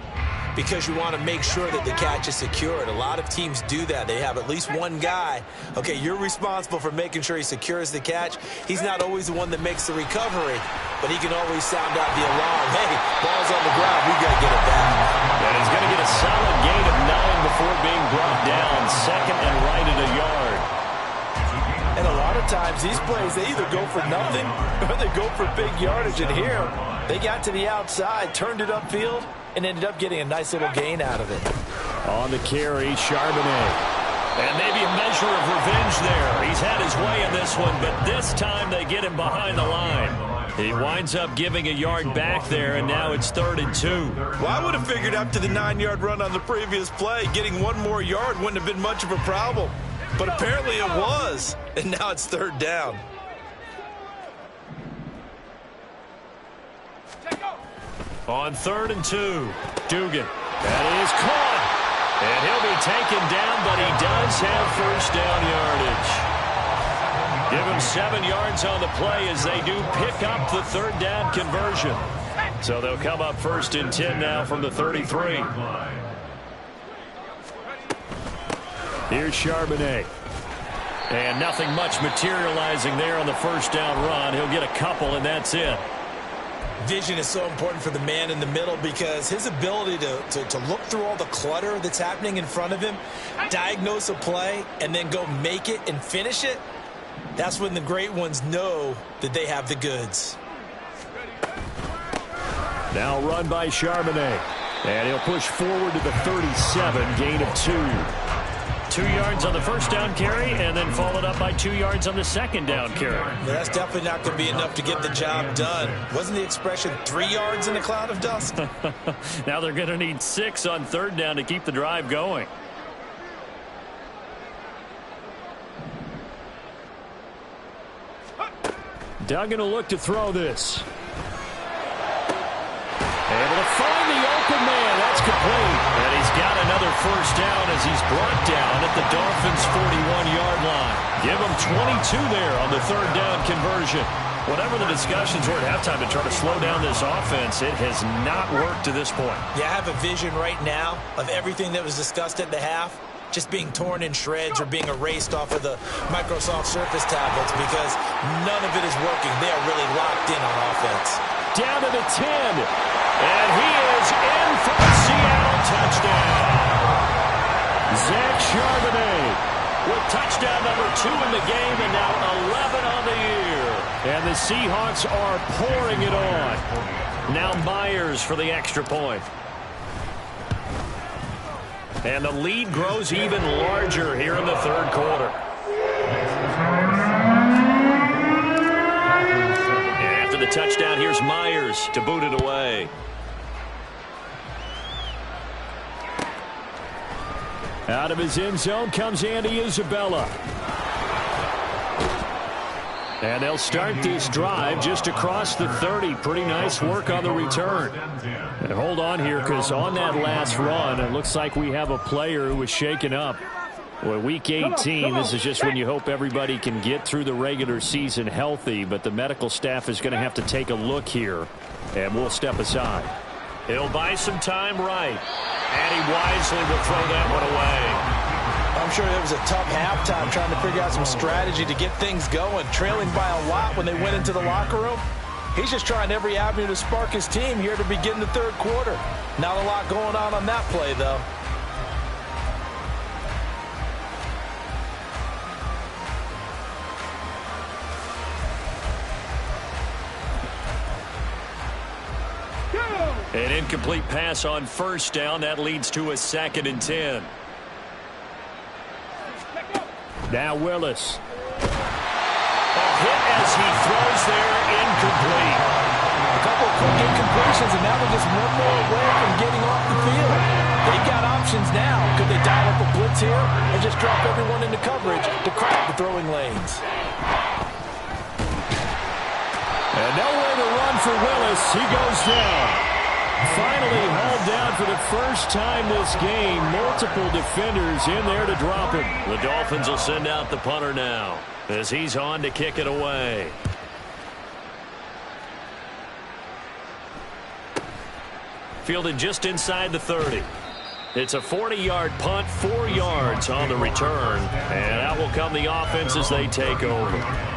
because you want to make sure that the catch is secured. A lot of teams do that. They have at least one guy. Okay, you're responsible for making sure he secures the catch. He's not always the one that makes the recovery, but he can always sound out the alarm. Hey, ball's on the ground. We got to get it back. And he's going to get a solid gain of 9 before being brought down. Second and right at a yard. And a lot of times, these plays, they either go for nothing or they go for big yardage. And here, they got to the outside, turned it upfield, and ended up getting a nice little gain out of it. On the carry, Charbonnet. And maybe a measure of revenge there. He's had his way in this one, but this time they get him behind the line. He winds up giving a yard back there, and now it's 3rd and 2. Well, I would have figured after the 9-yard run on the previous play, getting 1 more yard wouldn't have been much of a problem. But apparently it was, and now it's 3rd down. On 3rd and 2, Dugan. That is caught. and he'll be taken down, but he does have first down yardage. Give him 7 yards on the play as they do pick up the 3rd down conversion. So they'll come up 1st and 10 now from the 33. Here's Charbonnet. And nothing much materializing there on the first down run. He'll get a couple, and that's it. Vision is so important for the man in the middle because his ability to look through all the clutter that's happening in front of him, diagnose a play, and then go make it and finish it, that's when the great ones know that they have the goods. Now run by Charbonnet. And he'll push forward to the 37, gain of 2. 2 yards on the first down carry, and then followed up by 2 yards on the second down carry. Yeah, that's definitely not going to be enough to get the job done. Wasn't the expression 3 yards in a cloud of dust? Now they're going to need 6 on 3rd down to keep the drive going. Duggan will look to throw this. Able to find the open man. That's complete. And he's got another first down as he's brought down at the Dolphins' 41-yard line. Give him 22 there on the 3rd down conversion. Whatever the discussions were at halftime to try to slow down this offense, it has not worked to this point. Yeah, I have a vision right now of everything that was discussed at the half just being torn in shreds or being erased off of the Microsoft Surface tablets because none of it is working. They are really locked in on offense. Down to the 10. And he is in for the Seattle touchdown. Zach Charbonnet with touchdown number 2 in the game and now 11 on the year. And the Seahawks are pouring it on. Now Myers for the extra point. And the lead grows even larger here in the 3rd quarter. And after the touchdown, here's Myers to boot it away. Out of his end zone comes Andy Isabella. And they'll start this drive just across the 30. Pretty nice work on the return. And hold on here, because on that last run, it looks like we have a player who was shaken up. Well, week 18, this is just when you hope everybody can get through the regular season healthy, but the medical staff is going to have to take a look here, and we'll step aside. He'll buy some time right, and he wisely will throw that one away. I'm sure it was a tough halftime trying to figure out some strategy to get things going, trailing by a lot when they went into the locker room. He's just trying every avenue to spark his team here to begin the 3rd quarter. Not a lot going on that play, though. An incomplete pass on 1st down. That leads to a 2nd and 10. Now Willis. A hit as he throws there, incomplete. A couple of quick incompletions, and now they're just one more away from getting off the field. They've got options now. Could they dial up a blitz here or just drop everyone into coverage to crowd the throwing lanes? And nowhere to run for Willis. He goes down. Finally hauled down for the first time this game. Multiple defenders in there to drop him. The Dolphins will send out the punter now as he's on to kick it away. Fielded just inside the 30. It's a 40-yard punt, 4 yards on the return. And out will come the offense as they take over.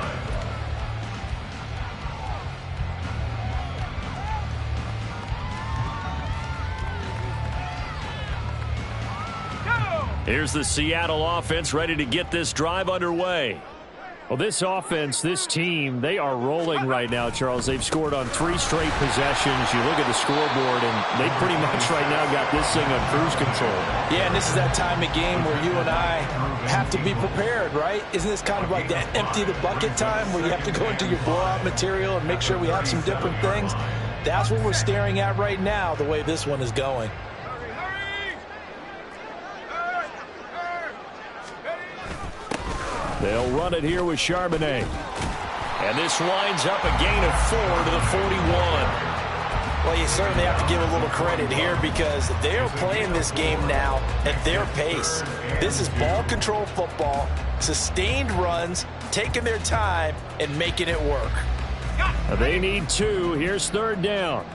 Here's the Seattle offense ready to get this drive underway. Well, this offense, this team, they are rolling right now, Charles. They've scored on 3 straight possessions. You look at the scoreboard, and they pretty much right now got this thing on cruise control. Yeah, and this is that time of game where you and I have to be prepared, right? Isn't this kind of like that empty the bucket time where you have to go into your blowout material and make sure we have some different things? That's what we're staring at right now, the way this one is going. They'll run it here with Charbonnet. And this winds up a gain of 4 to the 41. Well, you certainly have to give a little credit here because they're playing this game now at their pace. This is ball control football, sustained runs, taking their time and making it work. They need 2. Here's 3rd down.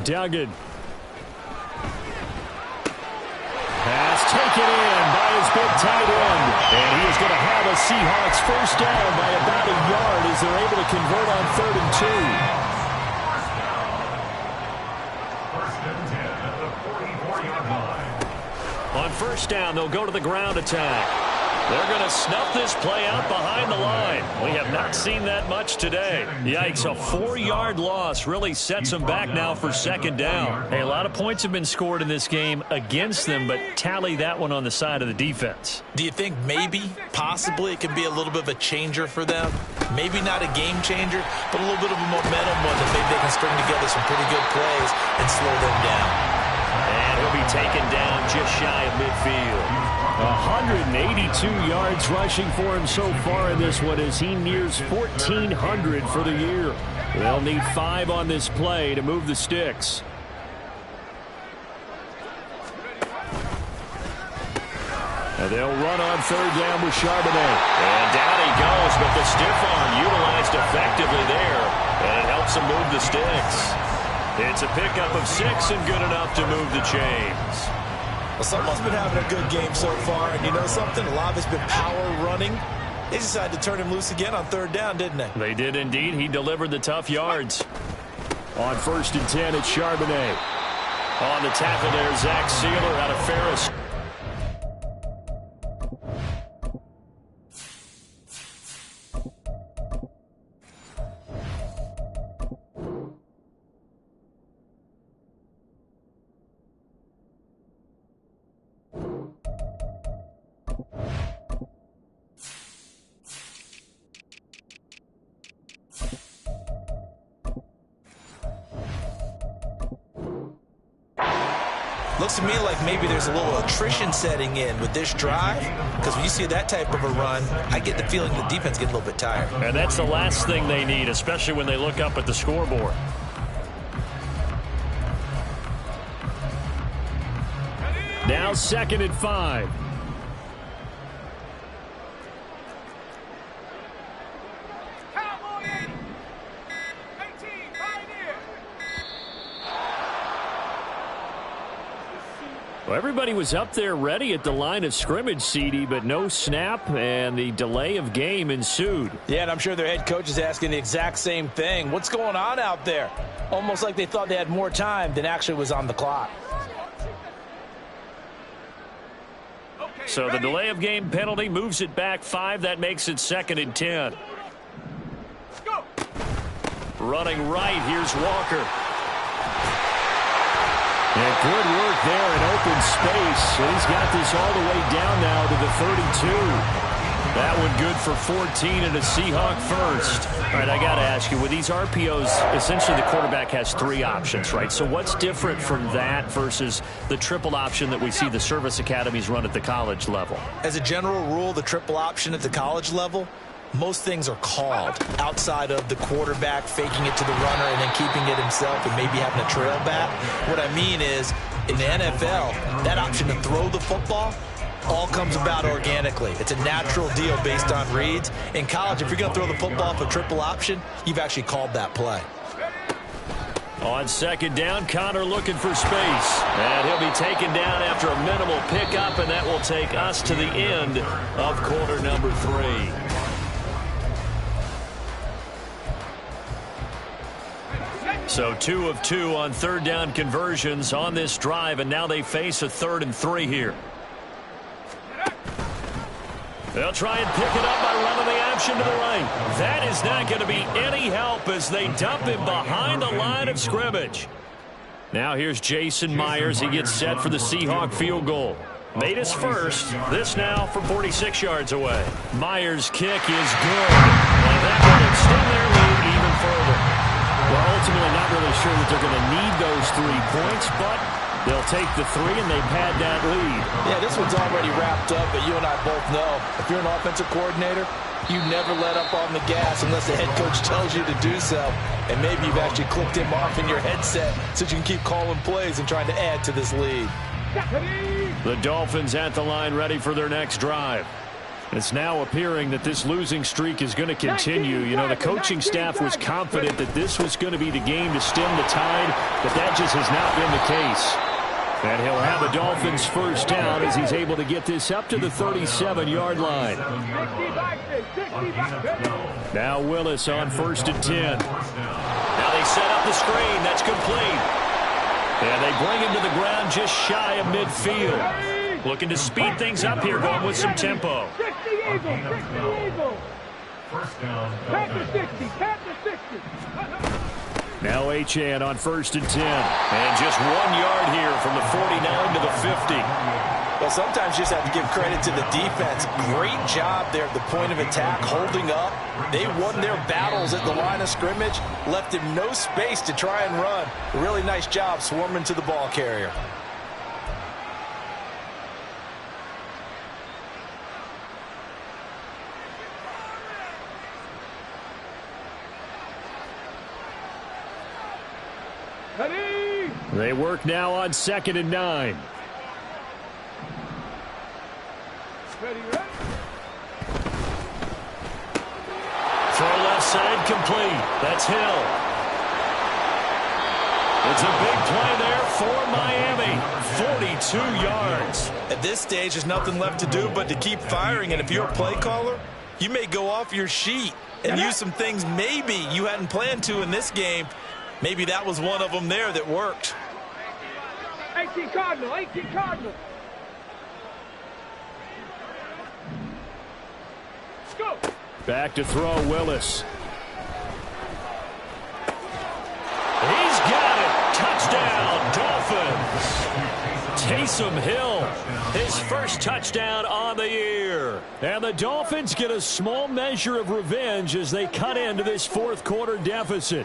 Duggan. Pass taken in by his big tight end. And he is going to have a Seahawks first down by about a yard as they're able to convert on 3rd and 2. First and 10 at the 44-yard line. On first down, they'll go to the ground attack. They're going to snuff this play out behind the line. We have not seen that much today. Yikes, a 4-yard loss really sets them back now for 2nd down. Hey, a lot of points have been scored in this game against them, but tally that one on the side of the defense. Do you think maybe, possibly, it could be a little bit of a changer for them? Maybe not a game changer, but a little bit of a momentum one that maybe they can string together some pretty good plays and slow them down. And he'll be taken down just shy of midfield. 182 yards rushing for him so far in this one as he nears 1,400 for the year. They'll need 5 on this play to move the sticks. And they'll run on 3rd down with Charbonnet. And down he goes, but the stiff arm utilized effectively there, and it helps him move the sticks. It's a pickup of 6 and good enough to move the chains. Well, someone's been having a good game so far, and you know something? A lot of it's been power running. They decided to turn him loose again on 3rd down, didn't they? They did indeed. He delivered the tough yards. On 1st and 10, it's Charbonnet. On the tackle there, Zach Sealer out of Ferris. Looks to me like maybe there's a little attrition setting in with this drive, because when you see that type of a run, I get the feeling the defense gets a little bit tired. And that's the last thing they need, especially when they look up at the scoreboard. Now 2nd and 5. Well, everybody was up there ready at the line of scrimmage, CD, but no snap, and the delay of game ensued. Yeah, and I'm sure their head coach is asking the exact same thing. What's going on out there? Almost like they thought they had more time than actually was on the clock. So the delay of game penalty moves it back 5. That makes it 2nd and 10. Running right, here's Walker. And good work there in open space. And he's got this all the way down now to the 32. That one good for 14 and a Seahawk first. All right, I got to ask you, with these RPOs, essentially the quarterback has 3 options, right? So what's different from that versus the triple option that we see the service academies run at the college level? As a general rule, the triple option at the college level, most things are called outside of the quarterback faking it to the runner and then keeping it himself and maybe having a trail back. What I mean is, in the NFL, that option to throw the football all comes about organically. It's a natural deal based on reads. In college, if you're going to throw the football for triple option, you've actually called that play. On 2nd down, Connor looking for space. And he'll be taken down after a minimal pickup, and that will take us to the end of quarter number 3. So 2 of 2 on 3rd down conversions on this drive, and now they face a 3rd and 3 here. They'll try and pick it up by running the option to the right. That is not going to be any help as they dump him behind the line of scrimmage. Now here's Jason Myers. He gets set for the Seahawk field goal. Made his first. This now from 46 yards away. Myers' kick is good. And that will extend their lead even further. Well, ultimately not really sure that they're going to need those 3 points, but they'll take the 3, and they've had that lead. Yeah, this one's already wrapped up, but you and I both know if you're an offensive coordinator, you never let up on the gas unless the head coach tells you to do so. And maybe you've actually clicked him off in your headset so you can keep calling plays and trying to add to this lead. The Dolphins at the line ready for their next drive. It's now appearing that this losing streak is going to continue. You know, the coaching staff was confident that this was going to be the game to stem the tide, but that just has not been the case. And he'll have a Dolphins first down as he's able to get this up to the 37-yard line. Now Willis on 1st and 10. Now they set up the screen. That's complete. And they bring him to the ground just shy of midfield. Looking to speed things up here, going with some tempo. 60 Eagle. Panther 60. Now Achane on 1st and 10. And just 1 yard here from the 49 to the 50. Well, sometimes you just have to give credit to the defense. Great job there at the point of attack, holding up. They won their battles at the line of scrimmage, left him no space to try and run. A really nice job swarming to the ball carrier. They work now on 2nd and 9. Throw left side complete. That's Hill. It's a big play there for Miami. 42 yards. At this stage, there's nothing left to do but to keep firing. And if you're a play caller, you may go off your sheet and use some things maybe you hadn't planned to in this game. Maybe that was one of them there that worked. 18 Cardinal. Let's go. Back to throw Willis. He's got it. Touchdown, Dolphins. Taysom Hill, his first touchdown on the year. And the Dolphins get a small measure of revenge as they cut into this fourth quarter deficit.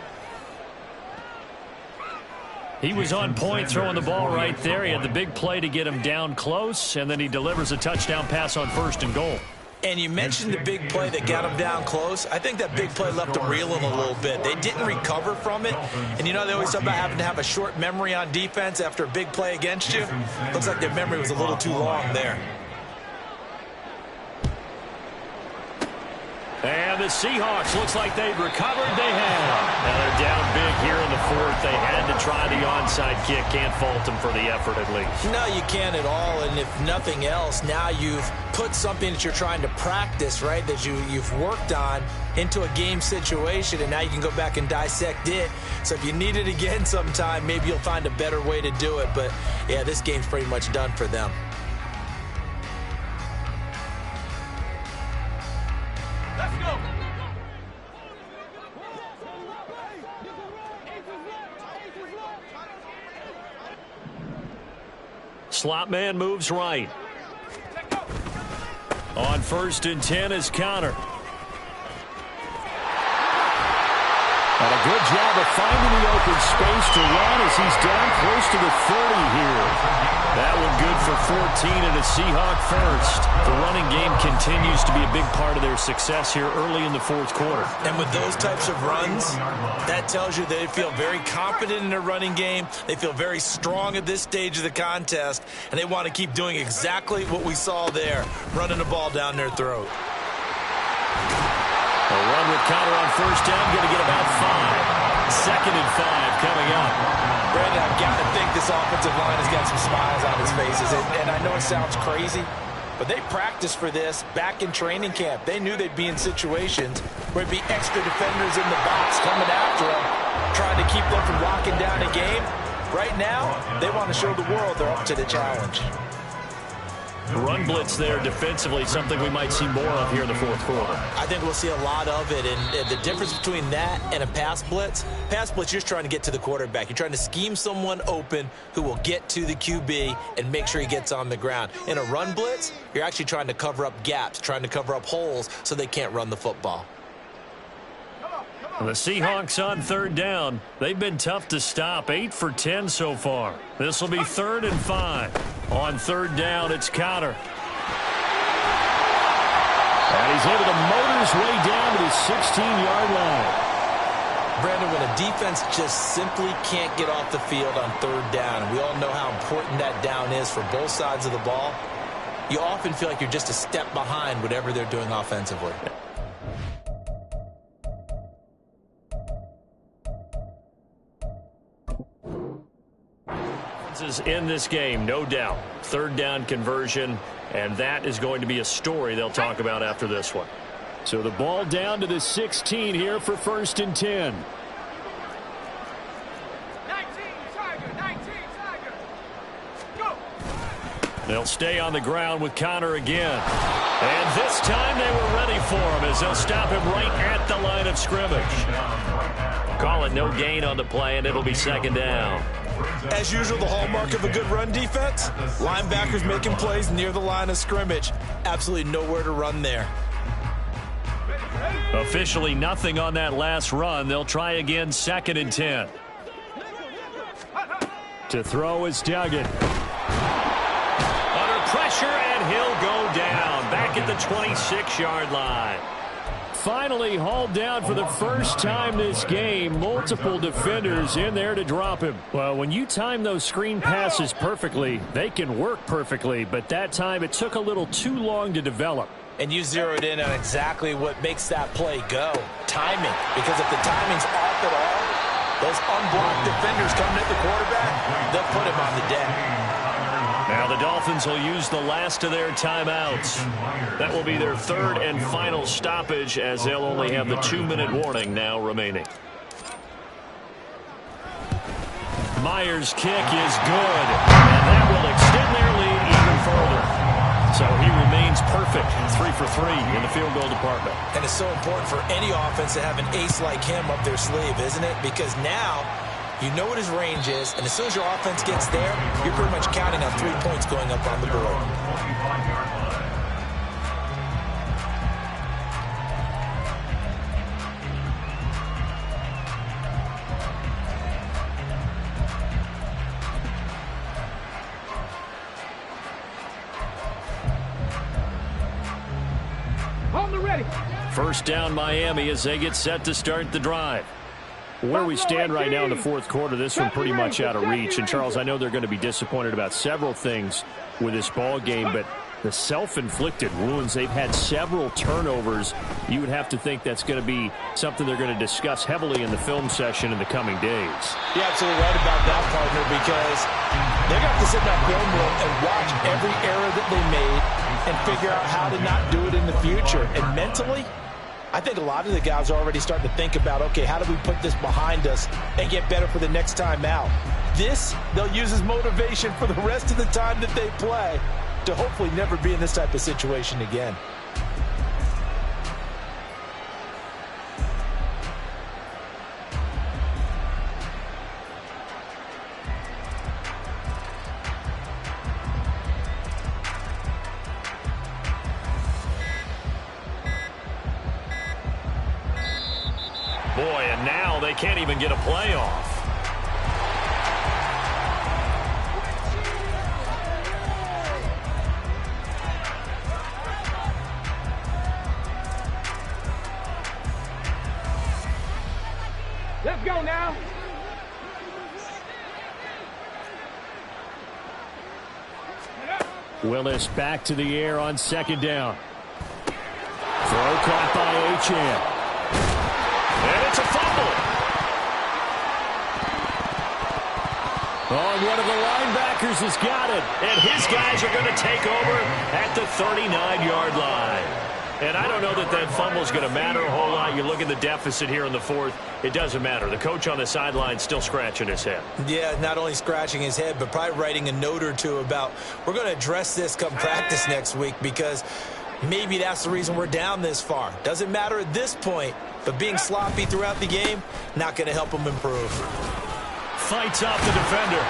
He was on point throwing the ball right there. He had the big play to get him down close, and then he delivers a touchdown pass on 1st and goal. And you mentioned the big play that got him down close. I think that big play left him reeling a little bit. They didn't recover from it. And you know, they always talk about having to have a short memory on defense after a big play against you. Looks like their memory was a little too long there. And the Seahawks, looks like they've recovered. They have. Now they're down big here in the fourth. They had to try the onside kick. Can't fault them for the effort at least. No, you can't at all. And if nothing else, now you've put something that you're trying to practice, right, that you've worked on into a game situation, and now you can go back and dissect it. So if you need it again sometime, maybe you'll find a better way to do it. But, yeah, this game's pretty much done for them. Slot man moves right. On 1st and 10 is Connor. And a good job of finding the open space to run as he's down close to the 30 here. That one good for 14 and a Seahawk first. The running game continues to be a big part of their success here early in the fourth quarter. And with those types of runs, that tells you they feel very confident in their running game. They feel very strong at this stage of the contest, and they want to keep doing exactly what we saw there, running the ball down their throat. A run with Connor on 1st down, going to get about 5. 2nd and 5 coming up. Brandon, I've got to think this offensive line has got some smiles on its faces. And I know it sounds crazy, but they practiced for this back in training camp. They knew they'd be in situations where it'd be extra defenders in the box coming after them, trying to keep them from locking down a game. Right now, they want to show the world they're up to the challenge. Run blitz there defensively, something we might see more of here in the fourth quarter. I think we'll see a lot of it, and the difference between that and a pass blitz, you're just trying to get to the quarterback. You're trying to scheme someone open who will get to the QB and make sure he gets on the ground. In a run blitz, you're actually trying to cover up gaps, trying to cover up holes so they can't run the football. The Seahawks on 3rd down. They've been tough to stop. 8 for 10 so far. This will be 3rd and 5. On 3rd down, it's Connor. And he's able to motor his way down to the 16-yard line. Brandon, when a defense just simply can't get off the field on 3rd down, and we all know how important that down is for both sides of the ball, you often feel like you're just a step behind whatever they're doing offensively. Is in this game, no doubt. Third down conversion, and that is going to be a story they'll talk about after this one. So the ball down to the 16 here for 1st and 10. 19, Tiger, go! They'll stay on the ground with Connor again. And this time they were ready for him as they'll stop him right at the line of scrimmage. Call it no gain on the play, and it'll be 2nd down. As usual, the hallmark of a good run defense, linebackers making plays near the line of scrimmage. Absolutely nowhere to run there. Officially nothing on that last run. They'll try again, 2nd and 10. To throw is Duggan. Under pressure, and he'll go down. Back at the 26-yard line. Finally hauled down for the first time this game. Multiple defenders in there to drop him. Well, when you time those screen passes perfectly, they can work perfectly. But that time it took a little too long to develop. And you zeroed in on exactly what makes that play go. Timing. Because if the timing's off at all, those unblocked defenders coming at the quarterback, they'll put him on the deck. Now the Dolphins will use the last of their timeouts. That will be their 3rd and final stoppage, as they'll only have the 2-minute warning now remaining. Myers' kick is good, and that will extend their lead even further. So he remains perfect, 3 for 3 in the field goal department. And it's so important for any offense to have an ace like him up their sleeve, isn't it? Because now you know what his range is, and as soon as your offense gets there, you're pretty much counting on 3 points going up on the board. On the ready. 1st down Miami as they get set to start the drive. Where we stand right now in the 4th quarter, this one pretty much out of reach. And, Charles, I know they're going to be disappointed about several things with this ball game, but the self-inflicted wounds, they've had several turnovers. You would have to think that's going to be something they're going to discuss heavily in the film session in the coming days. You're absolutely right about that, partner, because they're going to have to sit in that film room and watch every error that they made and figure out how to not do it in the future. And mentally, I think a lot of the guys are already starting to think about, okay, how do we put this behind us and get better for the next time out? This, they'll use as motivation for the rest of the time that they play to hopefully never be in this type of situation again. Boy, and now they can't even get a play off. Let's go now. Willis back to the air on 2nd down. Throw caught by Achane. And it's a fumble. Oh, and one of the linebackers has got it. And his guys are going to take over at the 39-yard line. And I don't know that that fumble is going to matter a whole lot. You look at the deficit here in the 4th. It doesn't matter. The coach on the sideline still scratching his head. Yeah, not only scratching his head, but probably writing a note or two about, we're going to address this come practice next week, because maybe that's the reason we're down this far. Doesn't matter at this point, but being sloppy throughout the game, not going to help him improve. Fights off the defender.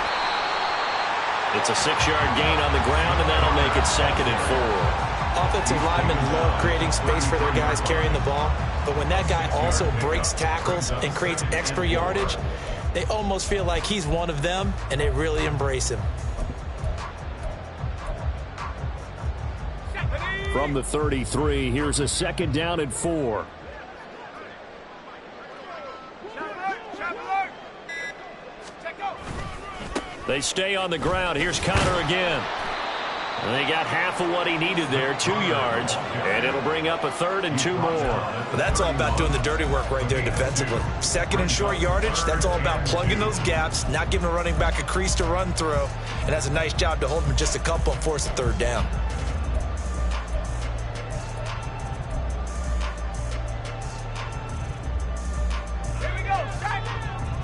It's a 6-yard gain on the ground, and that'll make it 2nd and 4. Offensive linemen love creating space for their guys carrying the ball, but when that guy also breaks tackles and creates extra yardage, they almost feel like he's one of them, and they really embrace him. From the 33, here's a 2nd down and 4. They stay on the ground. Here's Connor again. They got half of what he needed there, 2 yards, and it'll bring up a 3rd and 2 more. Well, that's all about doing the dirty work right there defensively. 2nd and short yardage, that's all about plugging those gaps, not giving a running back a crease to run through, and that's a nice job to hold him just a couple and force a 3rd down. Here we go.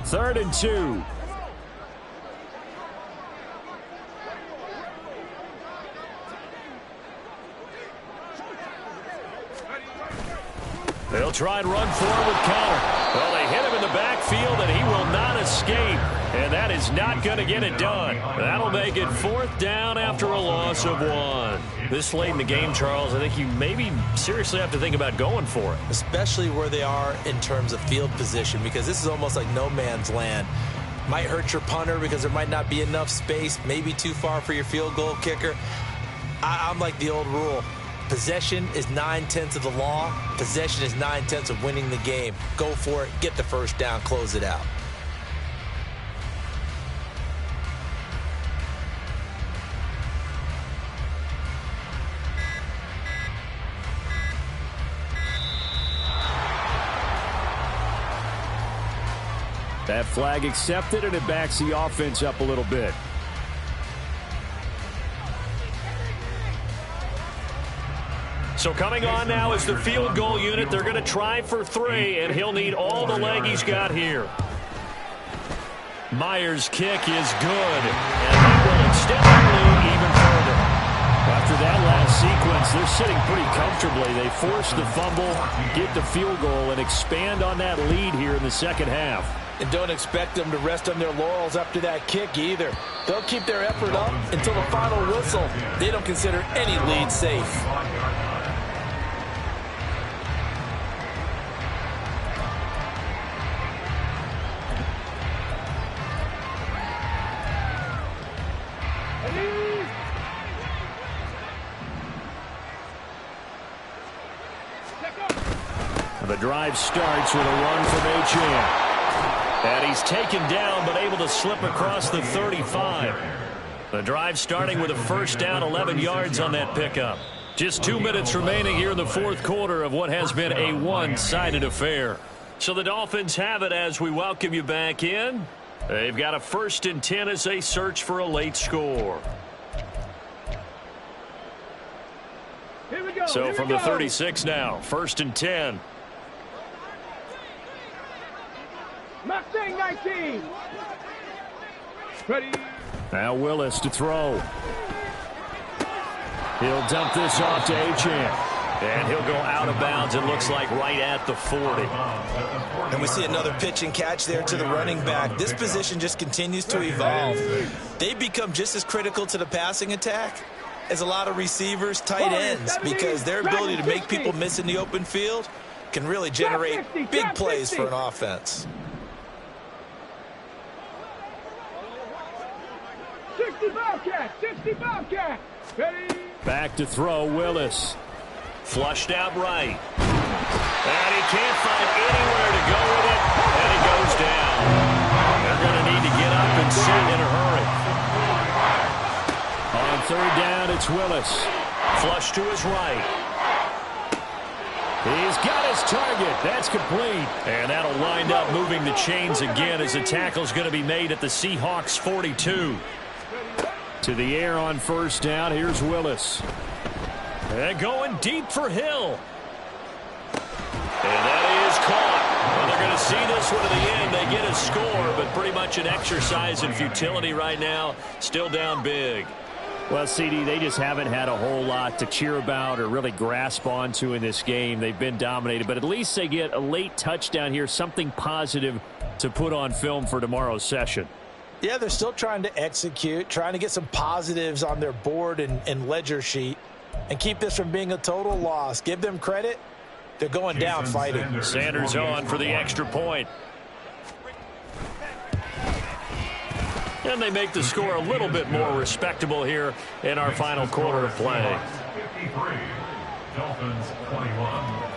3rd and 2. They'll try and run forward with Connor. Well, they hit him in the backfield, and he will not escape. And that is not going to get it done. That'll make it 4th down after a loss of 1. This late in the game, Charles, I think you maybe seriously have to think about going for it. Especially where they are in terms of field position, because this is almost like no man's land. Might hurt your punter because there might not be enough space, maybe too far for your field goal kicker. I'm like the old rule. Possession is 9/10 of the law. Possession is 9/10 of winning the game. Go for it. Get the 1st down. Close it out. That flag accepted, and it backs the offense up a little bit. So coming on now is the field goal unit. They're going to try for 3, and he'll need all the leg he's got here. Myers' kick is good, and he will extend the lead even further. After that last sequence, they're sitting pretty comfortably. They force the fumble, get the field goal, and expand on that lead here in the 2nd half. And don't expect them to rest on their laurels after that kick either. They'll keep their effort up until the final whistle. They don't consider any lead safe. The drive starts with a run from Achane. And he's taken down but able to slip across the 35. The drive starting with a 1st down, 11 yards on that pickup. Just 2 minutes remaining here in the 4th quarter of what has been a one-sided affair. So the Dolphins have it as we welcome you back in. They've got a 1st and 10 as they search for a late score. Here we go. So from the 36 now, 1st and 10. Mustang 19. Ready. Now Willis to throw. He'll dump this off to Achane. And he'll go out of bounds, it looks like, right at the 40. And we see another pitch and catch there to the running back. This position just continues to evolve. They become just as critical to the passing attack as a lot of receivers, tight ends, because their ability to make people miss in the open field can really generate big plays for an offense. 60 Bobcat. 60 Bobcat. Ready. Back to throw, Willis. Flushed out right. And he can't find anywhere to go with it, and it goes down. They're going to need to get up and set in a hurry. On 3rd down, it's Willis. Flush to his right. He's got his target. That's complete. And that'll wind up moving the chains again as the tackle's going to be made at the Seahawks 42. To the air on 1st down. Here's Willis. And going deep for Hill. And that is caught. Well, they're going to see this one to the end. They get a score, but pretty much an exercise in futility right now. Still down big. Well, CD, they just haven't had a whole lot to cheer about or really grasp onto in this game. They've been dominated, but at least they get a late touchdown here, something positive to put on film for tomorrow's session. Yeah, they're still trying to execute, trying to get some positives on their board and ledger sheet and keep this from being a total loss. Give them credit. They're going down fighting. Sanders on for the extra point. And they make the score a little bit more respectable here in our final quarter of play. 53, Dolphins 21.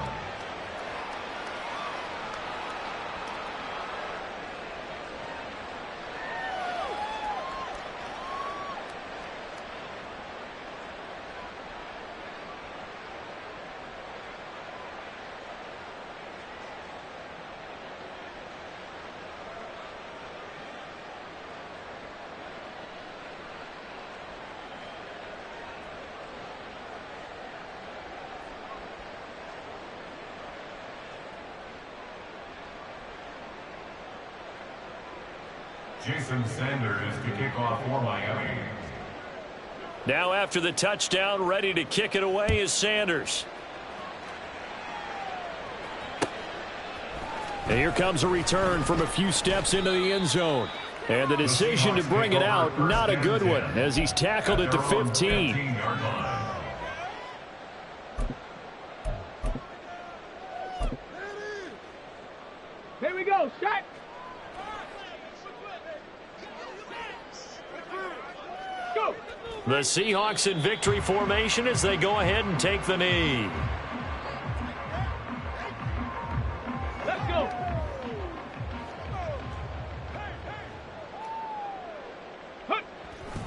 Jason Sanders to kick off for Miami. Now after the touchdown, ready to kick it away is Sanders. And here comes a return from a few steps into the end zone. And the decision to bring it out, not a good one, as he's tackled at the 15. Here we go, shot. Go. The Seahawks in victory formation as they go ahead and take the knee. Let's go.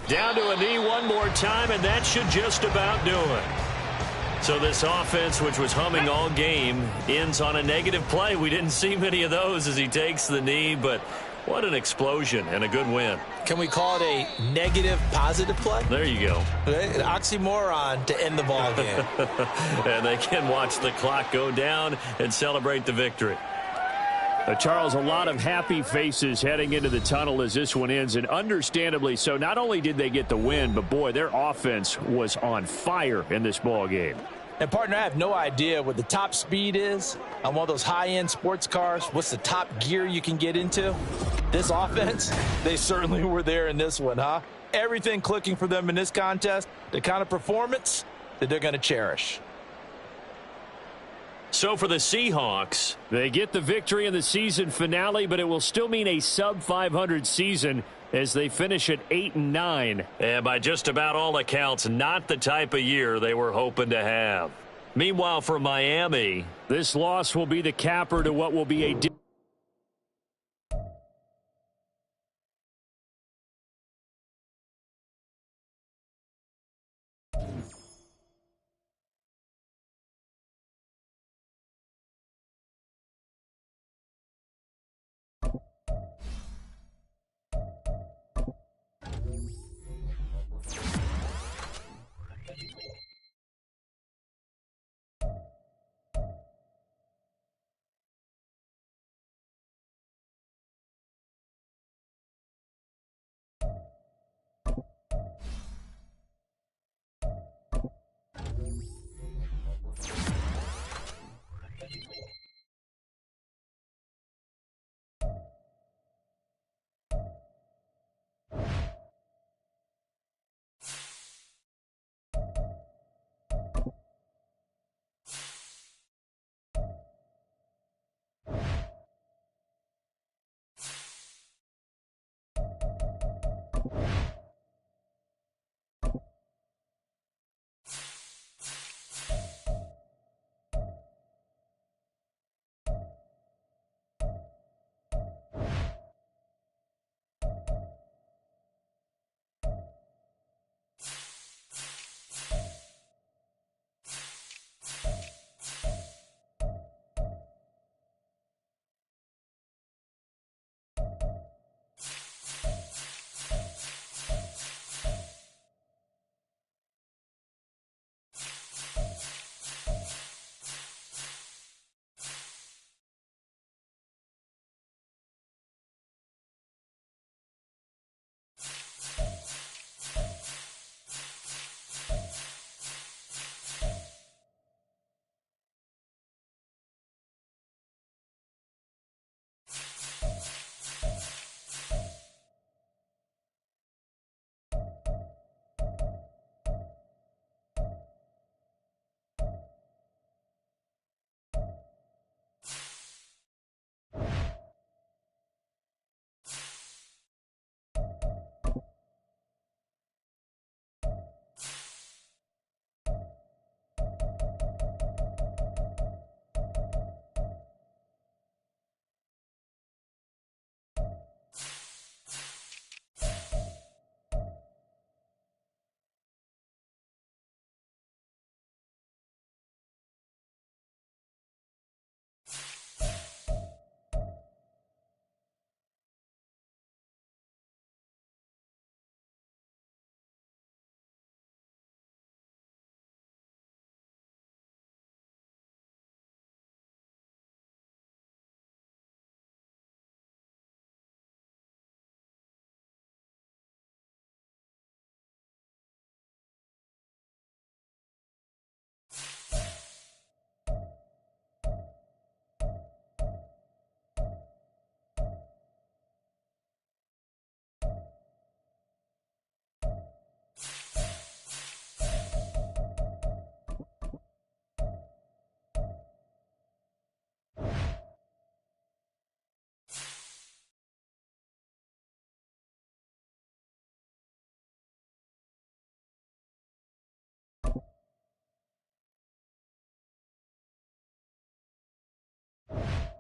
Down to a knee one more time, and that should just about do it. So this offense, which was humming all game, ends on a negative play. We didn't see many of those as he takes the knee, but what an explosion and a good win. Can we call it a negative positive play? There you go. An oxymoron to end the ball game. And they can watch the clock go down and celebrate the victory. Charles, a lot of happy faces heading into the tunnel as this one ends, and understandably so. Not only did they get the win, but, boy, their offense was on fire in this ball game. And, partner, I have no idea what the top speed is on one of those high-end sports cars. What's the top gear you can get into? This offense, they certainly were there in this one, huh? Everything clicking for them in this contest, the kind of performance that they're going to cherish. So for the Seahawks, they get the victory in the season finale, but it will still mean a sub-500 season as they finish at 8-9. And by just about all accounts, not the type of year they were hoping to have. Meanwhile, for Miami, this loss will be the capper to what will be a it.